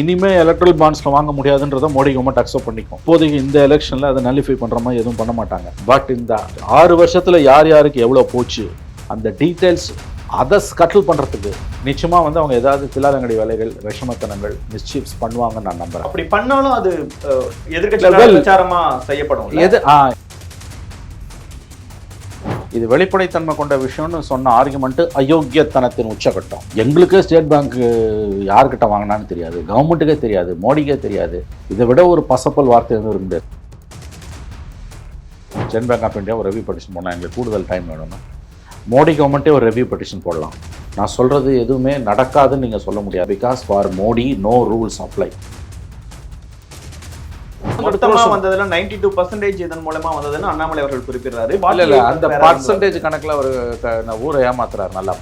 இனிமே எலக்ட்ரல் பாண்ட்ஸ்ல வாங்க முடியாதுன்றதை Modi government accept பண்ணிக்கும். இப்போதைக்கு இந்த எலெக்ஷன்ல அதை நல்லிஃபை பண்ற மாதிரி எதுவும் பண்ண மாட்டாங்க. பட் இந்த 6 வருஷத்துல யார் யாருக்கு எவ்வளவு போச்சு அந்த டீடைல்ஸ் அதை ஸ்கட்டில் பண்றதுக்கு நிச்சயமா அவங்க ஏதாவது தில்லாலங்கடி வேலைகள், விஷமத்தனங்கள், மிஸ்சீப்ஸ் பண்ணுவாங்கன்னு நான் நம்புறேன். அப்படி பண்ணாலும் அது எதிர்க்கட்சிகளால் பிரச்சாரமா செய்யப்படும். இது வெளிப்படைத்தன்மை கொண்ட விஷயம்னு சொன்ன ஆர்குமெண்ட் அயோக்கியத்தனத்தின் உச்சகட்டம். எங்களுக்கே ஸ்டேட் பேங்க் யார்கிட்ட வாங்கினான்னு தெரியாது, கவர்மெண்ட்டுக்கே தெரியாது, மோடிக்கே தெரியாது. இதை விட ஒரு பசப்பல் வார்த்தை எதுவும் இருக்கு. ஸ்டேட் பேங்க் ஆஃப் இந்தியா ஒரு ரெவ்யூ பெட்டிஷன் போனால் எங்களுக்கு கூடுதல் டைம் வேணும்னா மோடி கவர்மெண்ட்டே ஒரு ரெவ்யூ பெட்டிஷன் போடலாம். நான் சொல்கிறது எதுவுமே நடக்காதுன்னு நீங்கள் சொல்ல முடியாது. Because for Modi no rules apply. மொத்தமா வந்ததுல 92% இதன் மூலமா வந்ததுன்னு அண்ணாமலை அவர்கள் குறிப்பிடுறாரு. இல்ல அந்த பர்சன்டேஜ் கணக்குல அவர் ஊரை ஏமாத்துறாரு. நல்லா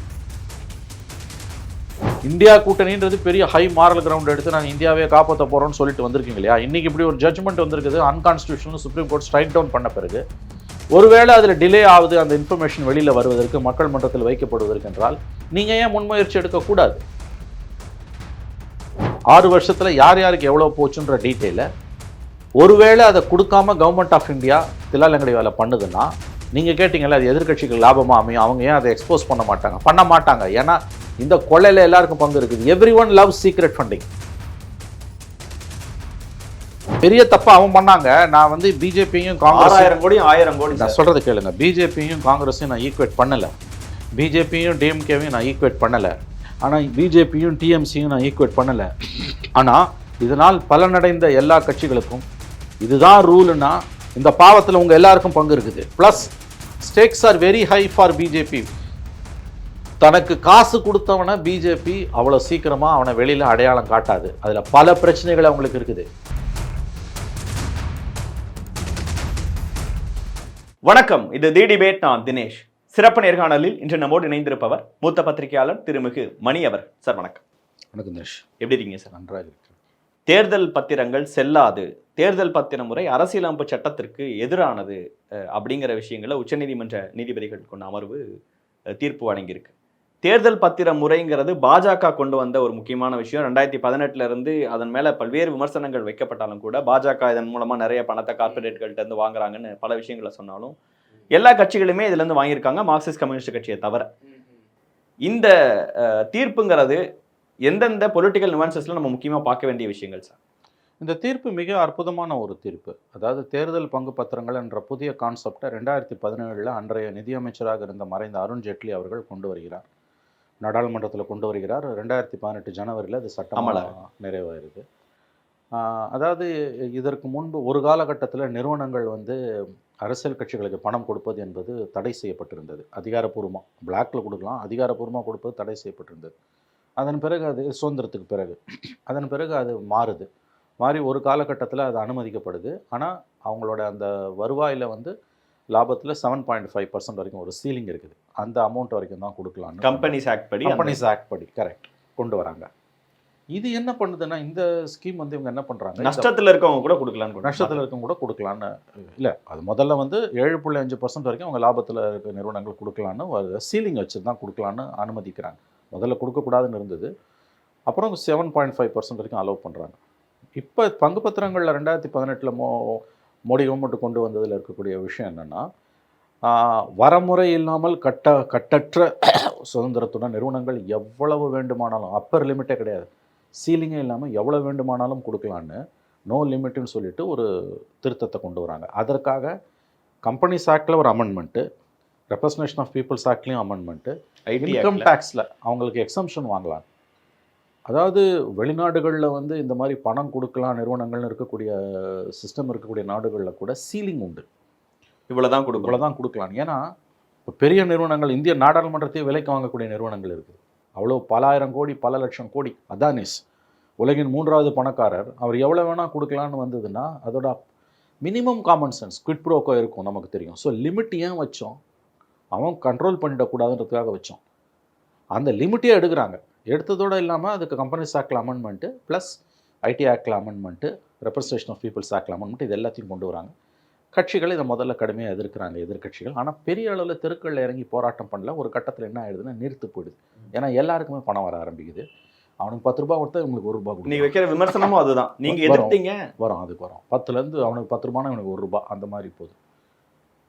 இந்தியா கூட்டணின்றது பெரிய ஹை மாரல் கிரவுண்ட் எடுத்து நாங்கள் இந்தியாவே காப்பாற்ற போறோம்னு சொல்லிட்டு வந்திருக்கீங்க இல்லையா? இன்னைக்கு இப்படி ஒரு ஜட்ஜ்மெண்ட் வந்திருக்குது. Unconstitutional supreme court strike down பண்ண பிறகு ஒருவேளை அதில் டிலே ஆகுது அந்த இன்ஃபர்மேஷன் வெளியில் வருவதற்கு, மக்கள் மன்றத்தில் வைக்கப்படுவதற்கு என்றால் நீங்கள் ஏன் முன்முயற்சி எடுக்கக்கூடாது? 6 வருஷத்தில் யார் யாருக்கு எவ்வளோ போச்சுன்ற டீட்டெயிலை ஒருவேளை அதை கொடுக்காம கவர்மெண்ட் ஆஃப் இந்தியா தில்லாலங்கடி வேலை பண்ணுதுன்னா, நீங்கள் கேட்டீங்கல்ல அது எதிர்கட்சிகள் லாபமாக அமையும், அவங்க ஏன் அதை எக்ஸ்போஸ் பண்ண மாட்டாங்க. ஏன்னா இந்த கொள்ளையில் எல்லாருக்கும் பங்கு இருக்குது. Every one love secret funding. பெரிய தப்பா அவன் பண்ணாங்க. நான் பிஜேபியும் காங்கிரஸ் 1000 கோடி நான் சொல்றது கேளுங்க. பிஜேபியும் காங்கிரஸையும் நான் ஈக்குவேட் பண்ணலை, பிஜேபியும் டிஎம்கேவையும் நான் ஈக்குவேட் பண்ணலை, ஆனால் பிஜேபியும் டிஎம்சியும் நான் ஈக்குவேட் பண்ணலை. ஆனால் இதனால் பலனடைந்த எல்லா கட்சிகளுக்கும் இதுதான் ரூல்னா இந்த பாவத்தில் உங்க எல்லாருக்கும் பங்கு இருக்குது. Plus steaks are very high for BJP. தனக்கு காசு கொடுத்தவனை பிஜேபி அவ்வளோ சீக்கிரமா அவனை வெளியில அடையாளம் காட்டாது. அதுல பல பிரச்சனைகள் அவங்களுக்கு இருக்குது. வணக்கம், இது தி டிபேட். நான் தினேஷ். சிறப்பு நேர்காணலில் இன்று நம்மோடு இணைந்திருப்பவர் மூத்த பத்திரிகையாளர் திருமிகு மணி அவர். சார் வணக்கம். வணக்கம் தினேஷ். எப்படி இருக்கீங்க சார்? நன்றாக இருக்கு. தேர்தல் பத்திரங்கள் செல்லாது, தேர்தல் பத்திர முறை அரசியலமைப்பு சட்டத்திற்கு எதிரானது அப்படிங்கிற விஷயங்களை உச்சநீதிமன்ற நீதிபதிகள் கொண்ட அமர்வு தீர்ப்பு வழங்கியிருக்கு. தேர்தல் பத்திர முறைங்கிறது பாஜக கொண்டு வந்த ஒரு முக்கியமான விஷயம். 2018 இருந்து அதன் மேல பல்வேறு விமர்சனங்கள் வைக்கப்பட்டாலும் கூட பாஜக இதன் மூலமா நிறைய பணத்தை கார்பரேட்கள்ட்ட இருந்து வாங்குறாங்கன்னு பல விஷயங்களை சொன்னாலும் எல்லா கட்சிகளுமே இதுல இருந்து வாங்கியிருக்காங்க, மார்க்சிஸ்ட் கம்யூனிஸ்ட் கட்சியை தவிர. இந்த தீர்ப்புங்கிறது எந்தெந்த பொலிட்டிக்கல் நியூவான்சஸ்ல நம்ம முக்கியமாக பார்க்க வேண்டிய விஷயங்கள் சார்? இந்த தீர்ப்பு மிக அற்புதமான ஒரு தீர்ப்பு. அதாவது தேர்தல் பங்கு பத்திரங்கள் என்ற புதிய கான்செப்டை 2017 அன்றைய நிதியமைச்சராக இருந்த மறைந்த அருண் ஜேட்லி அவர்கள் கொண்டு வருகிறார், நாடாளுமன்றத்தில் கொண்டு வருகிறார். 2018 ஜனவரியில் அது சட்டமாக நிறைவேறுது. அதாவது இதற்கு முன்பு ஒரு காலகட்டத்தில் நிறுவனங்கள் அரசியல் கட்சிகளுக்கு பணம் கொடுப்பது என்பது தடை செய்யப்பட்டிருந்தது. அதிகாரப்பூர்வமாக பிளாக்ல கொடுக்கலாம், அதிகாரப்பூர்வமாக கொடுப்பது தடை செய்யப்பட்டிருந்தது. அதன் பிறகு அது சுதந்திரத்துக்கு பிறகு அது மாறி ஒரு காலகட்டத்தில் அது அனுமதிக்கப்படுது. ஆனால் அவங்களோட அந்த வருவாயில் லாபத்தில் 7.5% வரைக்கும் ஒரு சீலிங் இருக்குது. அந்த அமௌண்ட் வரைக்கும் தான் கொடுக்கலான்னு கம்பெனிஸ் ஆக்ட் படி கரெக்ட் கொண்டு வராங்க. இது என்ன பண்ணுதுன்னா, இந்த ஸ்கீம் இவங்க என்ன பண்ணுறாங்க, நஷ்டத்தில் இருக்கவங்க கூட கொடுக்கலான்னு இல்லை, அது முதல்ல 7.5% வரைக்கும் அவங்க லாபத்தில் இருக்க நிறுவனங்கள் கொடுக்கலான்னு சீலிங் வச்சு தான் கொடுக்கலான்னு அனுமதிக்கிறாங்க. முதல்ல கொடுக்கக்கூடாதுன்னு இருந்தது, அப்புறம் 7.5% வரைக்கும் அலோவ் பண்ணுறாங்க. இப்போ பங்கு பத்திரங்களில் 2018 மோடி கவர்மெண்ட் கொண்டு வந்ததில் இருக்கக்கூடிய விஷயம் என்னென்னா, வரமுறை இல்லாமல் கட்டற்ற சுதந்திரத்துடன் நிறுவனங்கள் எவ்வளவு வேண்டுமானாலும், அப்பர் லிமிட்டே கிடையாது, சீலிங்கே இல்லாமல் எவ்வளோ வேண்டுமானாலும் கொடுக்கலான்னு நோ லிமிட்னு சொல்லிட்டு ஒரு திருத்தத்தை கொண்டு வராங்க. அதற்காக கம்பெனிஸ் ஆக்டில் ஒரு அமெண்ட்மெண்ட்டு, ரெப்ரசன்டேஷன் ஆஃப் பீப்புள்ஸ் ஆக்ட்லேயும் அமெண்ட்மெண்ட்டு, இன்கம் டேக்ஸில் அவங்களுக்கு எக்ஸம்ஷன் வாங்கலாம். அதாவது வெளிநாடுகளில் இந்த மாதிரி பணம் கொடுக்கலாம் நிறுவனங்கள்னு இருக்கக்கூடிய சிஸ்டம் இருக்கக்கூடிய நாடுகளில் கூட சீலிங் உண்டு. இவ்வளோதான் கொடுக்கலாம். ஏன்னா இப்போ பெரிய நிறுவனங்கள், இந்திய நாடாளுமன்றத்தையே விலைக்கு வாங்கக்கூடிய நிறுவனங்கள் இருக்குது. அவ்வளோ பல ஆயிரம் கோடி, பல லட்சம் கோடி. அதானிஸ் உலகின் 3வது பணக்காரர், அவர் எவ்வளோ வேணால் கொடுக்கலான்னு வந்ததுன்னா அதோட மினிமம் காமன் சென்ஸ் குவிட் ப்ரோக்கோ இருக்கும், நமக்கு தெரியும். ஸோ லிமிட் ஏன் வச்சோம்? அவன் கண்ட்ரோல் பண்ணிடக்கூடாதுன்றதுக்காக வச்சோம். அந்த லிமிட்டே எடுக்கிறாங்க. எடுத்ததோடு இல்லாமல் அதுக்கு கம்பெனிஸ் ஆக்டில் அமெண்ட்மெண்ட்டு ப்ளஸ் ஐடி ஆக்டில் அமெண்ட்மெண்ட்டு, ரெப்ரசன்டேஷன் ஆஃப் பீப்புள்ஸ் ஆக்டில் அமெண்ட்மெண்ட், இது எல்லாத்தையும் கொண்டு வராங்க. கட்சிகள் இதை முதல்ல கடுமையாக எதிர்க்கிறாங்க, எதிர்கட்சிகள். ஆனால் பெரிய அளவில் தெருக்களில் இறங்கி போராட்டம் பண்ணல. ஒரு கட்டத்தில் என்ன ஆகிடுதுன்னா நிறுத்து போயிடுது. ஏன்னா எல்லாருக்குமே பணம் வர ஆரம்பிக்குது. அவனுக்கு 10 ரூபாய் கொடுத்தா இவங்களுக்கு 1 ரூபாய் நீங்க கொடுக்கும். வைக்கிற விமர்சனமும் அதுதான். நீங்க வரும். எதிர்த்தீங்க. வரும், அதுக்கு வரும். 10லேருந்து அவனுக்கு 10 ரூபானா இவனுக்கு 1 ரூபாய், அந்த மாதிரி போகுது.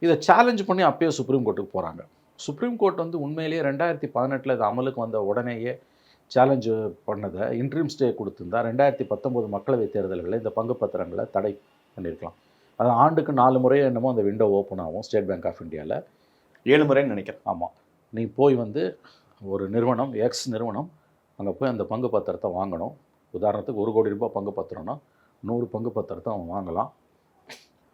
இதை சேலஞ்ச் பண்ணி அப்பயே சுப்ரீம் கோர்ட்டுக்கு போகிறாங்க. சுப்ரீம் கோர்ட் வந்து உண்மையிலேயே 2018 இது அமலுக்கு வந்த உடனேயே சேலஞ்சு பண்ணதை இன்ட்ரீம் ஸ்டே கொடுத்துருந்தா 2019 மக்களவைத் தேர்தல்களில் இந்த பங்கு பத்திரங்களை தடை பண்ணியிருக்கலாம். அது ஆண்டுக்கு 4 முறை என்னமோ அந்த விண்டோ ஓப்பன் ஆகும் ஸ்டேட் பேங்க் ஆஃப் இந்தியாவில். 7 முறைன்னு நினைக்கிறேன். ஆமாம், நீ போய் வந்து ஒரு நிறுவனம் எக்ஸ் நிறுவனம் அங்கே போய் அந்த பங்கு பத்திரத்தை வாங்கணும். உதாரணத்துக்கு 1 கோடி ரூபாய் பங்கு பத்திரம்னா 100 பங்கு பத்திரத்தை அவன் வாங்கலாம்.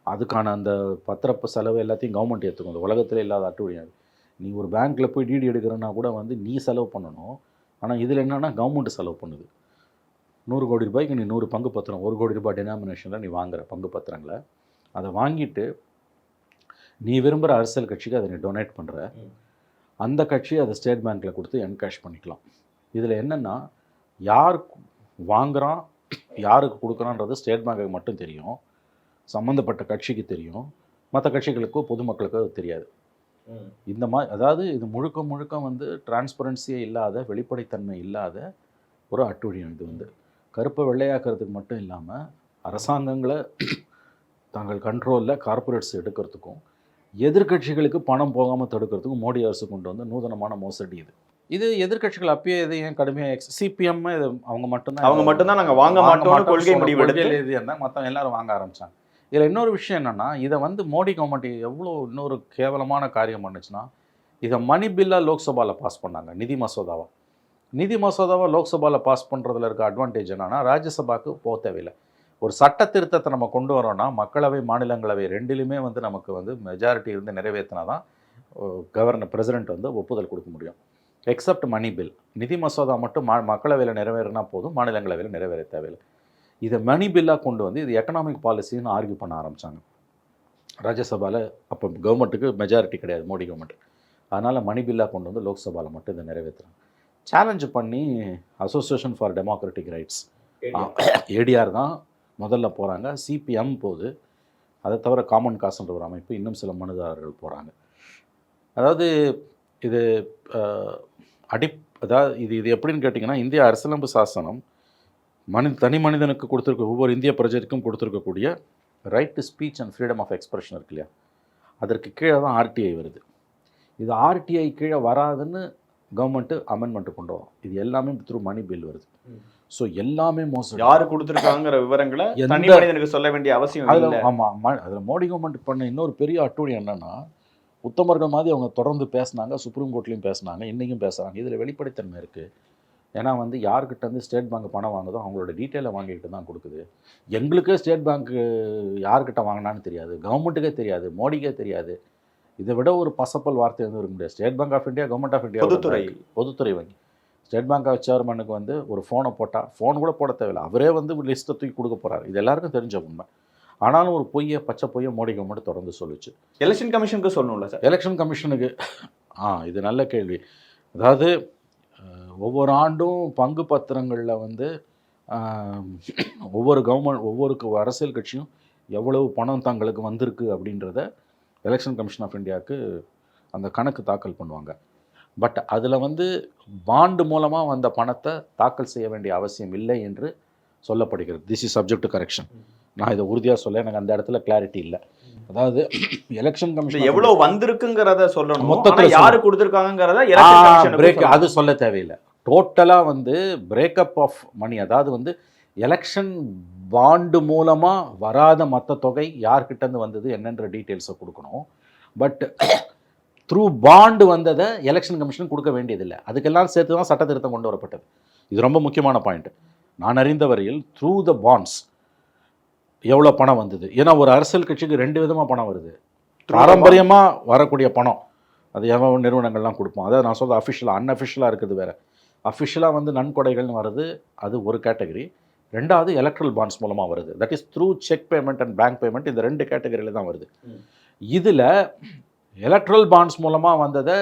அதுக்கான அந்த பத்திரப்பு செலவு எல்லாத்தையும் கவர்மெண்ட் ஏற்றுக்கும். அந்த உலகத்தில் இல்லாத அட்டுழியாது. நீ ஒரு பேங்க்கில் போய் டிடி எடுக்கிறன்னா கூட வந்து நீ செலவு பண்ணணும். ஆனால் இதில் என்னென்னா கவர்மெண்ட் செலவு பண்ணுது. 100 கோடி ரூபாய்க்கு நீ 100 பங்கு பத்திரம் 1 கோடி ரூபாய் டினாமினேஷனில் நீ வாங்குகிற பங்கு பத்திரங்களை அதை வாங்கிட்டு நீ விரும்புகிற அரசியல் கட்சிக்கு அதை நீ டொனேட் பண்ணுற. அந்த கட்சி அதை ஸ்டேட் பேங்க்கில் கொடுத்து என்கேஷ் பண்ணிக்கலாம். இதில் என்னென்னா யார் வாங்குகிறான் யாருக்கு கொடுக்குறான்றது ஸ்டேட் பேங்க்குக்கு மட்டும் தெரியும், சம்மந்தப்பட்ட கட்சிக்கு தெரியும், மற்ற கட்சிகளுக்கோ பொதுமக்களுக்கோ அது தெரியாது. இந்த மாதிரி அதாவது இது முழுக்க முழுக்க வந்து டிரான்ஸ்பரன்சியே இல்லாத, வெளிப்படைத்தன்மை இல்லாத ஒரு அட்டுழியம். இது வந்து கருப்பை வெள்ளையாக்குறதுக்கு மட்டும் இல்லாமல் அரசாங்கங்களை தங்கள் கண்ட்ரோலில் கார்ப்பரேட்ஸ் எடுக்கிறதுக்கும் எதிர்கட்சிகளுக்கு பணம் போகாமல் தடுக்கிறதுக்கும் மோடி அரசு கொண்டு வந்து நூதனமான மோசடி இது. இது எதிர்கட்சிகள் அப்பயே இது ஏன் கடுமையாக சிபிஎம் இது அவங்க மட்டும்தான் நாங்கள் வாங்க மாட்டோம்னு கொள்கை முடிவு எடுத்து இருந்தால் மற்றவங்க எல்லாரும் வாங்க ஆரம்பித்தாங்க. இதில் இன்னொரு விஷயம் என்னென்னா, இதை வந்து மோடி கவர்மெண்ட் எவ்வளோ இன்னொரு கேவலமான காரியம் பண்ணுச்சுன்னா, இதை மணி பில்லாக லோக்சபாவில் பாஸ் பண்ணாங்க. நிதி மசோதாவை லோக்சபாவில் பாஸ் பண்ணுறதுல இருக்க அட்வான்டேஜ் என்னென்னா, ராஜ்யசபாவுக்கு போக தேவையில்லை. ஒரு சட்ட திருத்தத்தை நம்ம கொண்டு வரோன்னா மக்களவை மாநிலங்களவை ரெண்டிலுமே வந்து நமக்கு வந்து மெஜாரிட்டி இருந்து நிறைவேற்றினா தான் பிரசிடென்ட் வந்து ஒப்புதல் கொடுக்க முடியும். Except money bill. நிதி மசோதா மட்டும் மக்களவையில் நிறைவேறினா போதும், மாநிலங்களவையில் நிறைவேற தேவையில்லை. இதை மணி பில்லாக கொண்டு வந்து இது எக்கனாமிக் பாலிசின்னு ஆர்கியூ பண்ண ஆரம்பித்தாங்க ராஜ்யசபாவில். அப்போ கவர்மெண்ட்டுக்கு மெஜாரிட்டி கிடையாது, மோடி கவர்மெண்ட். அதனால் மணி பில்லாக கொண்டு வந்து லோக்சபாவில் மட்டும் இதை நிறைவேற்றுறாங்க. சேலஞ்சு பண்ணி association for democratic rights ADR தான் முதல்ல போகிறாங்க. சிபிஎம் போகுது. அதை தவிர காமன் காசுன்ற ஒரு அமைப்பு, இன்னும் சில மனுதாரர்கள் போகிறாங்க. அதாவது இது அதாவது இது எப்படின்னு கேட்டிங்கன்னா, இந்திய அரசியலமைப்பு சாசனம் தனி மனிதனுக்கு கொடுத்துருக்க ஒவ்வொரு இந்திய பிரஜைக்கும் கொடுத்துருக்கக்கூடிய right to speech and freedom of expression இருக்கு இல்லையா, அதற்கு கீழே தான் ஆர்டிஐ வருது. இது ஆர்டிஐ கீழே வராதுன்னு கவர்மெண்ட்டு அமெண்ட்மெண்ட்டு கொண்டு வரும். இது எல்லாமே த்ரூ மணி பில் வருது. ஸோ எல்லாமே மோசம். யார் கொடுத்துருக்காங்கிற விவரங்களை தனி மனிதனுக்கு சொல்ல வேண்டிய அவசியம் இல்லை. ஆமாம், அதில் மோடி கவர்மெண்ட் பண்ண இன்னொரு பெரிய அட்டூழியம் என்னென்னா, உத்தமர்கள் மாதிரி அவங்க தொடர்ந்து பேசினாங்க, சுப்ரீம் கோர்ட்லேயும் பேசினாங்க, இன்றைக்கும் பேசுகிறாங்க. இதில் வெளிப்படைத்தன்மை இருக்குது. ஏன்னா வந்து யார்கிட்ட வந்து ஸ்டேட் பேங்க் பணம் வாங்குதோ அவங்களோட டீட்டெயிலை வாங்கிட்டு தான் கொடுக்குது. எங்களுக்கே ஸ்டேட் பேங்க்கு யார்கிட்ட வாங்கினான்னு தெரியாது, கவர்மெண்ட்டுக்கே தெரியாது, மோடிக்கே தெரியாது. இதை விட ஒரு பசப்பல் வார்த்தை வந்து இருக்க முடியாது. State bank of India, government of India பொதுத்துறை வங்கி. ஸ்டேட் பேங்க் ஆஃப் சேர்மனுக்கு வந்து ஒரு ஃபோனை போட்டால், ஃபோன் கூட போட தேவையில்லை, அவரே வந்து லிஸ்ட்டை தூக்கி கொடுக்க போகிறாரு. இது எல்லாருக்கும் தெரிஞ்ச உண்மை. ஆனாலும் ஒரு பச்சை பொய்யை மோடி கவர்மெண்ட் தொடர்ந்து சொல்லிச்சு. எலெக்ஷன் கமிஷனுக்கு சொல்லணும்ல சார்? எலெக்ஷன் கமிஷனுக்கு இது நல்ல கேள்வி. அதாவது ஒவ்வொரு ஆண்டும் பங்கு பத்திரங்களில் வந்து ஒவ்வொரு அரசியல் கட்சியும் எவ்வளவு பணம் தங்களுக்கு வந்திருக்கு அப்படின்றத எலெக்ஷன் கமிஷன் ஆஃப் இந்தியாவுக்கு அந்த கணக்கு தாக்கல் பண்ணுவாங்க. பட் அதில் வந்து பாண்டு மூலமாக வந்த பணத்தை தாக்கல் செய்ய வேண்டிய அவசியம் இல்லை என்று சொல்லப்படுகிறது. This is subject to correction. நான் இதை உறுதியாக சொல்ல, எனக்கு அந்த இடத்துல கிளாரிட்டி இல்லை. அதாவது எலெக்ஷன் கமிஷன் எவ்வளோ வந்திருக்குங்கிறத சொல்லணும், மொத்தத்தில் யாரு கொடுத்துருக்காங்கிறத பிரேக் அது சொல்ல தேவையில்லை. டோட்டலாக வந்து பிரேக்கப் ஆஃப் மணி, அதாவது வந்து எலெக்ஷன் பாண்டு மூலமாக வராத மற்ற தொகை யார்கிட்டேருந்து வந்தது என்னன்ற டீட்டெயில்ஸை கொடுக்கணும். பட் த்ரூ பாண்டு வந்ததை எலெக்ஷன் கமிஷன் கொடுக்க வேண்டியதில்லை. அதுக்கெல்லாம் சேர்த்து தான் சட்ட திருத்தம் கொண்டு வரப்பட்டது. இது ரொம்ப முக்கியமான பாயிண்ட். நான் அறிந்த வரையில் த்ரூ த பாண்ட்ஸ் எவ்வளோ பணம் வந்தது. ஏன்னா ஒரு அரசியல் கட்சிக்கு 2 விதமாக பணம் வருது. பாரம்பரியமாக வரக்கூடிய பணம் அது எவ்வளோ நிறுவனங்கள்லாம் கொடுப்போம். அதாவது நான் சொல்கிறது அஃபிஷியலாக, அன்அஃபிஷியலாக இருக்குது வேறு. அஃபிஷியலாக வந்து நன்கொடைகள்னு வருது, அது ஒரு கேட்டகரி. ரெண்டாவது எலக்ட்ரல் பாண்ட்ஸ் மூலமாக வருது. That is through check payment and bank payment. இந்த 2 கேட்டகரியில் தான் வருது. இதில் எலக்ட்ரல் பாண்ட்ஸ் மூலமாக வந்ததை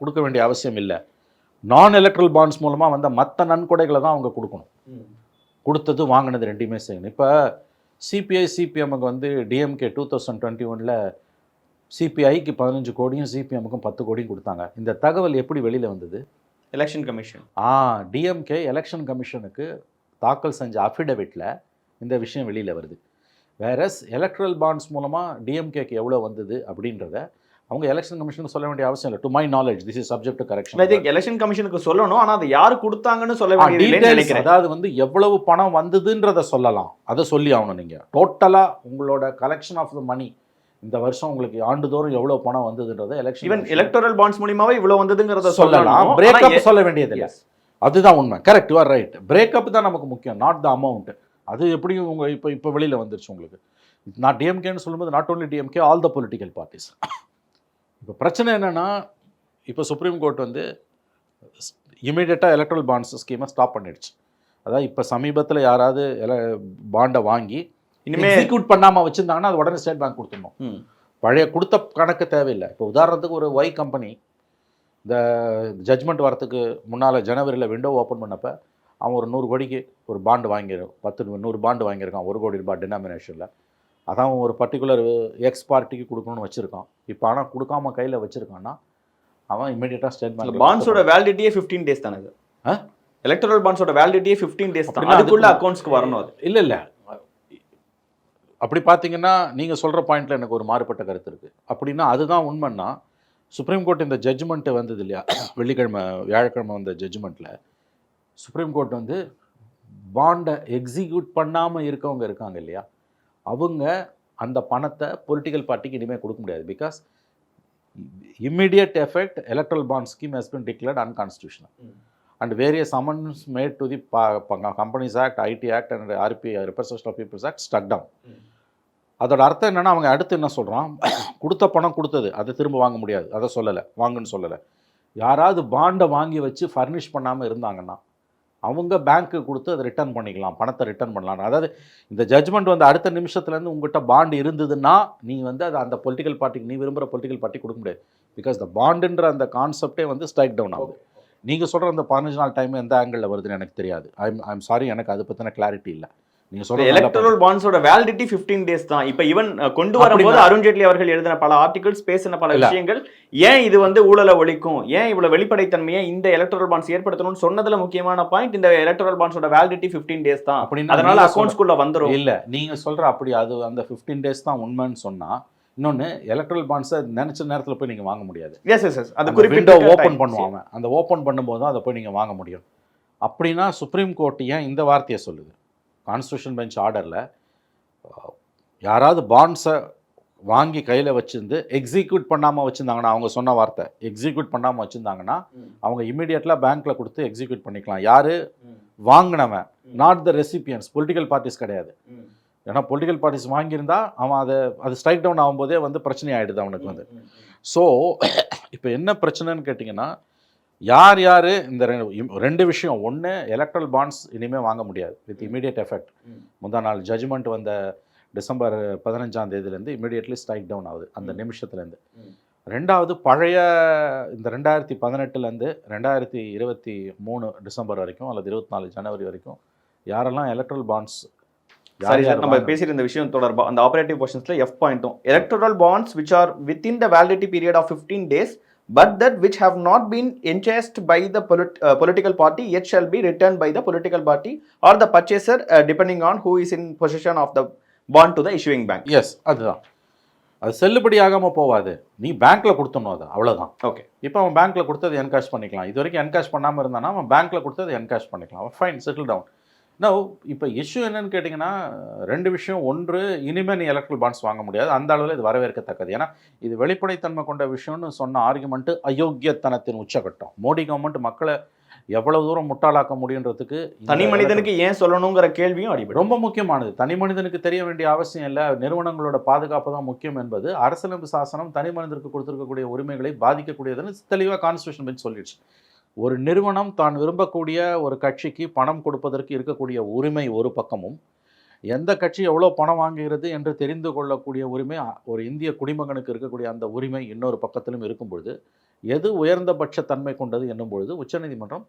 கொடுக்க வேண்டிய அவசியம் இல்லை. நான் எலக்ட்ரல் பாண்ட்ஸ் மூலமாக வந்த மற்ற நன்கொடைகளை தான் அவங்க கொடுக்கணும். கொடுத்தது வாங்கினது 2மே செய்யணும். இப்போ சிபிஐ சிபிஎம்முக்கு வந்து டிஎம்கே 2021 சிபிஐக்கு 15 கோடியும் சிபிஎம்முக்கும் 10 கோடியும் கொடுத்தாங்க. இந்த தகவல் எப்படி வெளியில் வந்தது? Election commission. டிஎம்கே எலெக்ஷன் கமிஷனுக்கு தாக்கல் செஞ்ச அஃபிடவிட்டில் இந்த விஷயம் வெளியில் வருது. வேறஸ் எலக்ட்ரல் பாண்ட்ஸ் மூலமாக டிஎம்கேக்கு எவ்வளோ வந்தது அப்படின்றத அவங்க எலெக்ஷன் கமிஷனுக்கு சொல்ல வேண்டிய அவசியம் இல்லை. To my knowledge this is subject to correction. I think election கமிஷனுக்கு சொல்லணும், ஆனால் அது யார் கொடுத்தாங்கன்னு சொல்ல வேண்டியது நினைக்கிறேன். அதாவது வந்து எவ்வளவு பணம் வந்ததுன்றத சொல்லலாம், அதை சொல்லி ஆகணும். நீங்கள் டோட்டலாக உங்களோட கலெக்ஷன் ஆஃப் த மணி இந்த வருஷம் உங்களுக்கு ஆண்டுதோறும் எவ்வளவு பணம் வந்ததுன்றத ஈவன் எலக்டோரல் பாண்ட்ஸ் மூலியமாவே இவ்வளவு வந்ததுங்கிறத சொல்லலாம். பிரேக்கப் சொல்ல வேண்டியது இல்லை. அதுதான் உண்மை. Correct, you are right. Breakup தான் நமக்கு முக்கியம், நாட் த அமௌண்ட். அது எப்படியும் உங்கள் இப்போ வெளியில் வந்துருச்சு உங்களுக்கு. நான் டிஎம்கேன்னு சொல்லும்போது not only DMK, all the political parties. இப்போ பிரச்சனை என்னென்னா, இப்போ சுப்ரீம் கோர்ட் வந்து இமீடியட்டாக எலக்ட்ரல் பாண்ட்ஸ் ஸ்கீமை ஸ்டாப் பண்ணிடுச்சு. அதாவது இப்போ சமீபத்தில் யாராவது பாண்டை வாங்கி இனிமேல் எக்ஸிக்யூட் பண்ணாமல் வச்சுருந்தாங்கன்னா அது உடனே ஸ்டேட் பேங்க் கொடுத்துடணும். பழைய கொடுத்த கணக்கு தேவையில்லை. இப்போ உதாரணத்துக்கு ஒரு ஒய் கம்பெனி இந்த ஜட்ஜ்மெண்ட் வரத்துக்கு முன்னால் ஜனவரியில் விண்டோ ஓப்பன் பண்ணப்போ அவன் ஒரு 100 கோடிக்கு ஒரு பாண்டு வாங்கியிருக்கான், 100 பாண்டு வாங்கியிருக்கான், 1 கோடி ரூபாய் டினாமினேஷனில். அதான் ஒரு பர்டிகுலர் எக்ஸ் பார்ட்டிக்கு கொடுக்கணும்னு வச்சுருக்கான். இப்போ ஆனால் கொடுக்காம கையில் வச்சுருக்கான்னா அவன் இமீடியட்டாக ஸ்டேட் பேங்க். பாண்ட்ஸோட வேலிடிட்டியே 15 days தானே சார்? எலக்ட்ரல் பாண்ட்ஸோட வேலிடிட்டியே 15 days தான். அதுக்குள்ள அக்கௌண்ட்ஸ்க்கு வரணும். அது இல்லை அப்படி பார்த்தீங்கன்னா நீங்கள் சொல்கிற பாயிண்டில் எனக்கு ஒரு மாறுபட்ட கருத்து இருக்குது. அப்படின்னா அதுதான் உண்மைன்னா சுப்ரீம் கோர்ட் இந்த ஜட்ஜ்மெண்ட்டு வந்தது இல்லையா, வியாழக்கிழமை வந்த ஜட்ஜ்மெண்ட்டில் சுப்ரீம் கோர்ட் வந்து பாண்டை எக்ஸிக்யூட் பண்ணாமல் இருக்கவங்க இருக்காங்க இல்லையா, அவங்க அந்த பணத்தை பொலிட்டிக்கல் பார்ட்டிக்கு இனிமேல் கொடுக்க முடியாது. Because immediate effect electoral bond scheme has been declared unconstitutional and various summons made to the companies act, IT act and RP representation of people's act struck down. அதோட அர்த்தம் என்னென்னா, அவங்க அடுத்து என்ன சொல்கிறான், கொடுத்த பணம் கொடுத்தது அதை திரும்ப வாங்க முடியாது, அதை சொல்லலை, வாங்குன்னு சொல்லலை. யாராவது பாண்டை வாங்கி வச்சு ஃபர்னிஷ் பண்ணாமல் இருந்தாங்கன்னா அவங்க பேங்க்கு கொடுத்து அதை ரிட்டர்ன் பண்ணிக்கலாம், பணத்தை ரிட்டர்ன் பண்ணலாம். அதாவது இந்த ஜட்ஜ்மெண்ட் வந்து அடுத்த நிமிஷத்துலேருந்து உங்கள்கிட்ட பாண்டு இருந்ததுன்னா நீ வந்து அதை அந்த பொலிட்டிக்கல் பார்ட்டிக்கு, நீ விரும்புகிற பொலிட்டிக்கல் பார்ட்டி கொடுக்க முடியாது. பிகாஸ் த பாண்டுன்ற அந்த கான்செப்டே வந்து ஸ்ட்ரைக் டவுன் ஆகுது. நீங்கள் சொல்கிற அந்த 15 நாள் டைம் எந்த ஆங்கிளில் வருதுன்னு எனக்கு தெரியாது. ஐம் சாரி, எனக்கு அதை பற்றின கிளாரிட்டி இல்லை. நீங்கள் சொல்கிற எலக்ட்ரல் பாண்ட்ஸோட வேலிடிட்டி 15 days தான். இப்போ ஈவன் கொண்டு வரும்போது அருண் ஜேட்லி அவர்கள் எழுதின பல ஆர்டிகல்ஸ், பேசின பல விஷயங்கள், ஏன் இது வந்து ஊழலை ஒழிக்கும், ஏன் இவ்வளவு வெளிப்படைத்தன்மையை இந்த எலக்ட்ரல் பாண்ட்ஸ் ஏற்படுத்தணும்னு சொன்னதுல முக்கியமான பாயிண்ட் இந்த எலக்ட்ரல் பாண்ட்ஸோட வேலிடிட்டி 15 days தான். அதனால அக்கௌண்ட்ஸ்குள்ள வந்துடும். இல்லை நீங்கள் சொல்கிற அப்படி அது அந்த 15 days தான் உண்மைன்னு சொன்னால், இன்னொன்று எலக்ட்ரல் பாண்ட்ஸை நினச்ச நேரத்தில் போய் நீங்கள் வாங்க முடியாது. அது குறிப்பிட்ட ஓப்பன் பண்ணுவாங்க, அந்த ஓப்பன் பண்ணும்போது தான் அதை போய் நீங்கள் வாங்க முடியும். அப்படின்னா சுப்ரீம் கோர்ட் ஏன் இந்த வார்த்தையை சொல்லுது? கான்ஸ்டியூஷன் பெஞ்ச் ஆர்டரில் யாராவது பாண்ட்ஸை வாங்கி கையில் வச்சுருந்து எக்ஸிக்யூட் பண்ணாமல் வச்சுருந்தாங்கன்னா, அவங்க சொன்ன வார்த்தை எக்ஸிக்யூட் பண்ணாமல் வச்சுருந்தாங்கன்னா அவங்க இமீடியட்லாக பேங்க்கில் கொடுத்து எக்ஸிக்யூட் பண்ணிக்கலாம். யார் வாங்கினவன், not the recipients, political parties கிடையாது. ஏன்னா பொலிட்டிக்கல் பார்ட்டிஸ் வாங்கியிருந்தா அவன் அது ஸ்ட்ரைக் டவுன் ஆகும்போதே வந்து பிரச்சனை ஆகிடுது அவனுக்கு வந்து. ஸோ இப்போ என்ன பிரச்சனைன்னு கேட்டிங்கன்னா, யார் இந்த ரெண்டு விஷயம். ஒன்று, எலக்ட்ரல் பாண்ட்ஸ் இனிமேல் வாங்க முடியாது வித் இமீடியட் எஃபெக்ட். முந்தா நாள் ஜட்ஜ்மெண்ட் வந்த டிசம்பர் 15ஆம் தேதியிலேருந்து இமீடியட்லி ஸ்ட்ரைக் டவுன் ஆகுது அந்த நிமிஷத்துலேருந்து. ரெண்டாவது, பழைய இந்த 2018லேருந்து 2023 டிசம்பர் வரைக்கும் அல்லது 24 ஜனவரி வரைக்கும் யாரெல்லாம் எலக்ட்ரல் பாண்ட்ஸ் நம்ம பேசிட்டு இருந்த விஷயம் தொடர்பாக அந்த ஆபரேட்டிவ் போர்ஷன்ஸ்ல எஃப் பாயிண்ட்டும், electoral bonds which are within the validity period of 15 days but that which have not been enchased by the political party yet shall be returned by the political party or the purchaser depending on who is in possession of the bond to the issuing bank. Yes, அதுதான். அது செல்லுபடி ஆகாமல் போவாது. நீ பேங்க்கில் கொடுத்தணும், அது அவ்வளோதான். Okay, இப்போ அவன் பேங்க்கில் கொடுத்தது என்கேஷ் பண்ணிக்கலாம். இது வரைக்கும் என்கேஷ் பண்ணாமல் இருந்தானா அவன் பேங்க்கில் கொடுத்தது என்கேஷ் பண்ணிக்கலாம். Fine, settle down. இப்போ இஷ்யூ என்னன்னு கேட்டிங்கன்னா, ரெண்டு விஷயம். ஒன்று, இனிமேல் நீ எலக்ட்ரல் பாண்ட்ஸ் வாங்க முடியாது, அந்த அளவில் இது வரவேற்கத்தக்கது. ஏன்னா இது வெளிப்படைத்தன்மை கொண்ட விஷயம்னு சொன்ன ஆர்குமெண்ட்டு அயோக்கியத்தனத்தின் உச்சகட்டம். மோடி கவர்மெண்ட் மக்களை எவ்வளவு தூரம் முட்டாளாக்க முடியுன்றதுக்கு தனி மனிதனுக்கு ஏன் சொல்லணுங்கிற கேள்வியும் அடிப்படை ரொம்ப முக்கியமானது. தனி மனிதனுக்கு தெரிய வேண்டிய அவசியம் இல்லை, நிறுவனங்களோட பாதுகாப்பு தான் முக்கியம் என்பது அரசியலமைப்பு சாசனம் தனி மனிதனுக்கு கொடுத்துருக்கக்கூடிய உரிமைகளை பாதிக்கக்கூடியதுன்னு தெளிவாக கான்ஸ்டியூஷன் பெஞ்ச் சொல்லிடுச்சு. ஒரு நிறுவனம் தான் விரும்பக்கூடிய ஒரு கட்சிக்கு பணம் கொடுப்பதற்கு இருக்கக்கூடிய உரிமை ஒரு பக்கமும், எந்த கட்சி எவ்வளோ பணம் வாங்குகிறது என்று தெரிந்து கொள்ளக்கூடிய உரிமை ஒரு இந்திய குடிமகனுக்கு இருக்கக்கூடிய அந்த உரிமை இன்னொரு பக்கத்திலும் இருக்கும் பொழுது, எது உயர்ந்தபட்ச தன்மை கொண்டது என்னும் பொழுது உச்சநீதிமன்றம்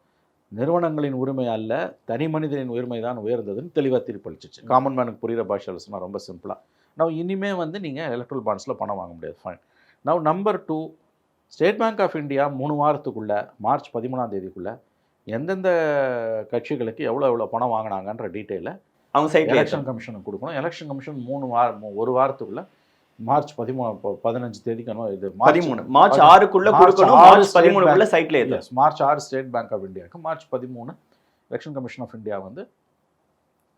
நிறுவனங்களின் உரிமை அல்ல, தனி மனிதனின் உரிமை தான் உயர்ந்ததுன்னு தெளிவாக தீர்ப்பளிச்சிச்சு. காமன் மேனுக்கு புரிகிற பாஷையில் சொன்னால் ரொம்ப சிம்பிளாக. நான் இனிமேல் வந்து நீங்கள் எலக்ட்ரல் பாண்ட்ஸில் பணம் வாங்க முடியாது. Fine. Now number 2, State bank of India 3 வாரத்துக்குள்ளே மார்ச் 13ஆம் தேதிக்குள்ளே எந்தெந்த கட்சிகளுக்கு எவ்வளோ பணம் வாங்கினாங்கன்ற டீட்டெயிலை அவங்க சைட்ல எலெக்ஷன் கமிஷனுக்கு கொடுக்கணும். எலெக்ஷன் கமிஷன் 1 வாரத்துக்குள்ளே மார்ச் 15 தேதிக்கு இது 13 மார்ச் 6க்குள்ள மார்ச் கொடுக்கணும். 6 மார்ச் 13க்குள்ள சைட்ல ஏத்து. Yes, March 6 state bank of இந்தியாவுக்கு, March 13 election commission of India வந்து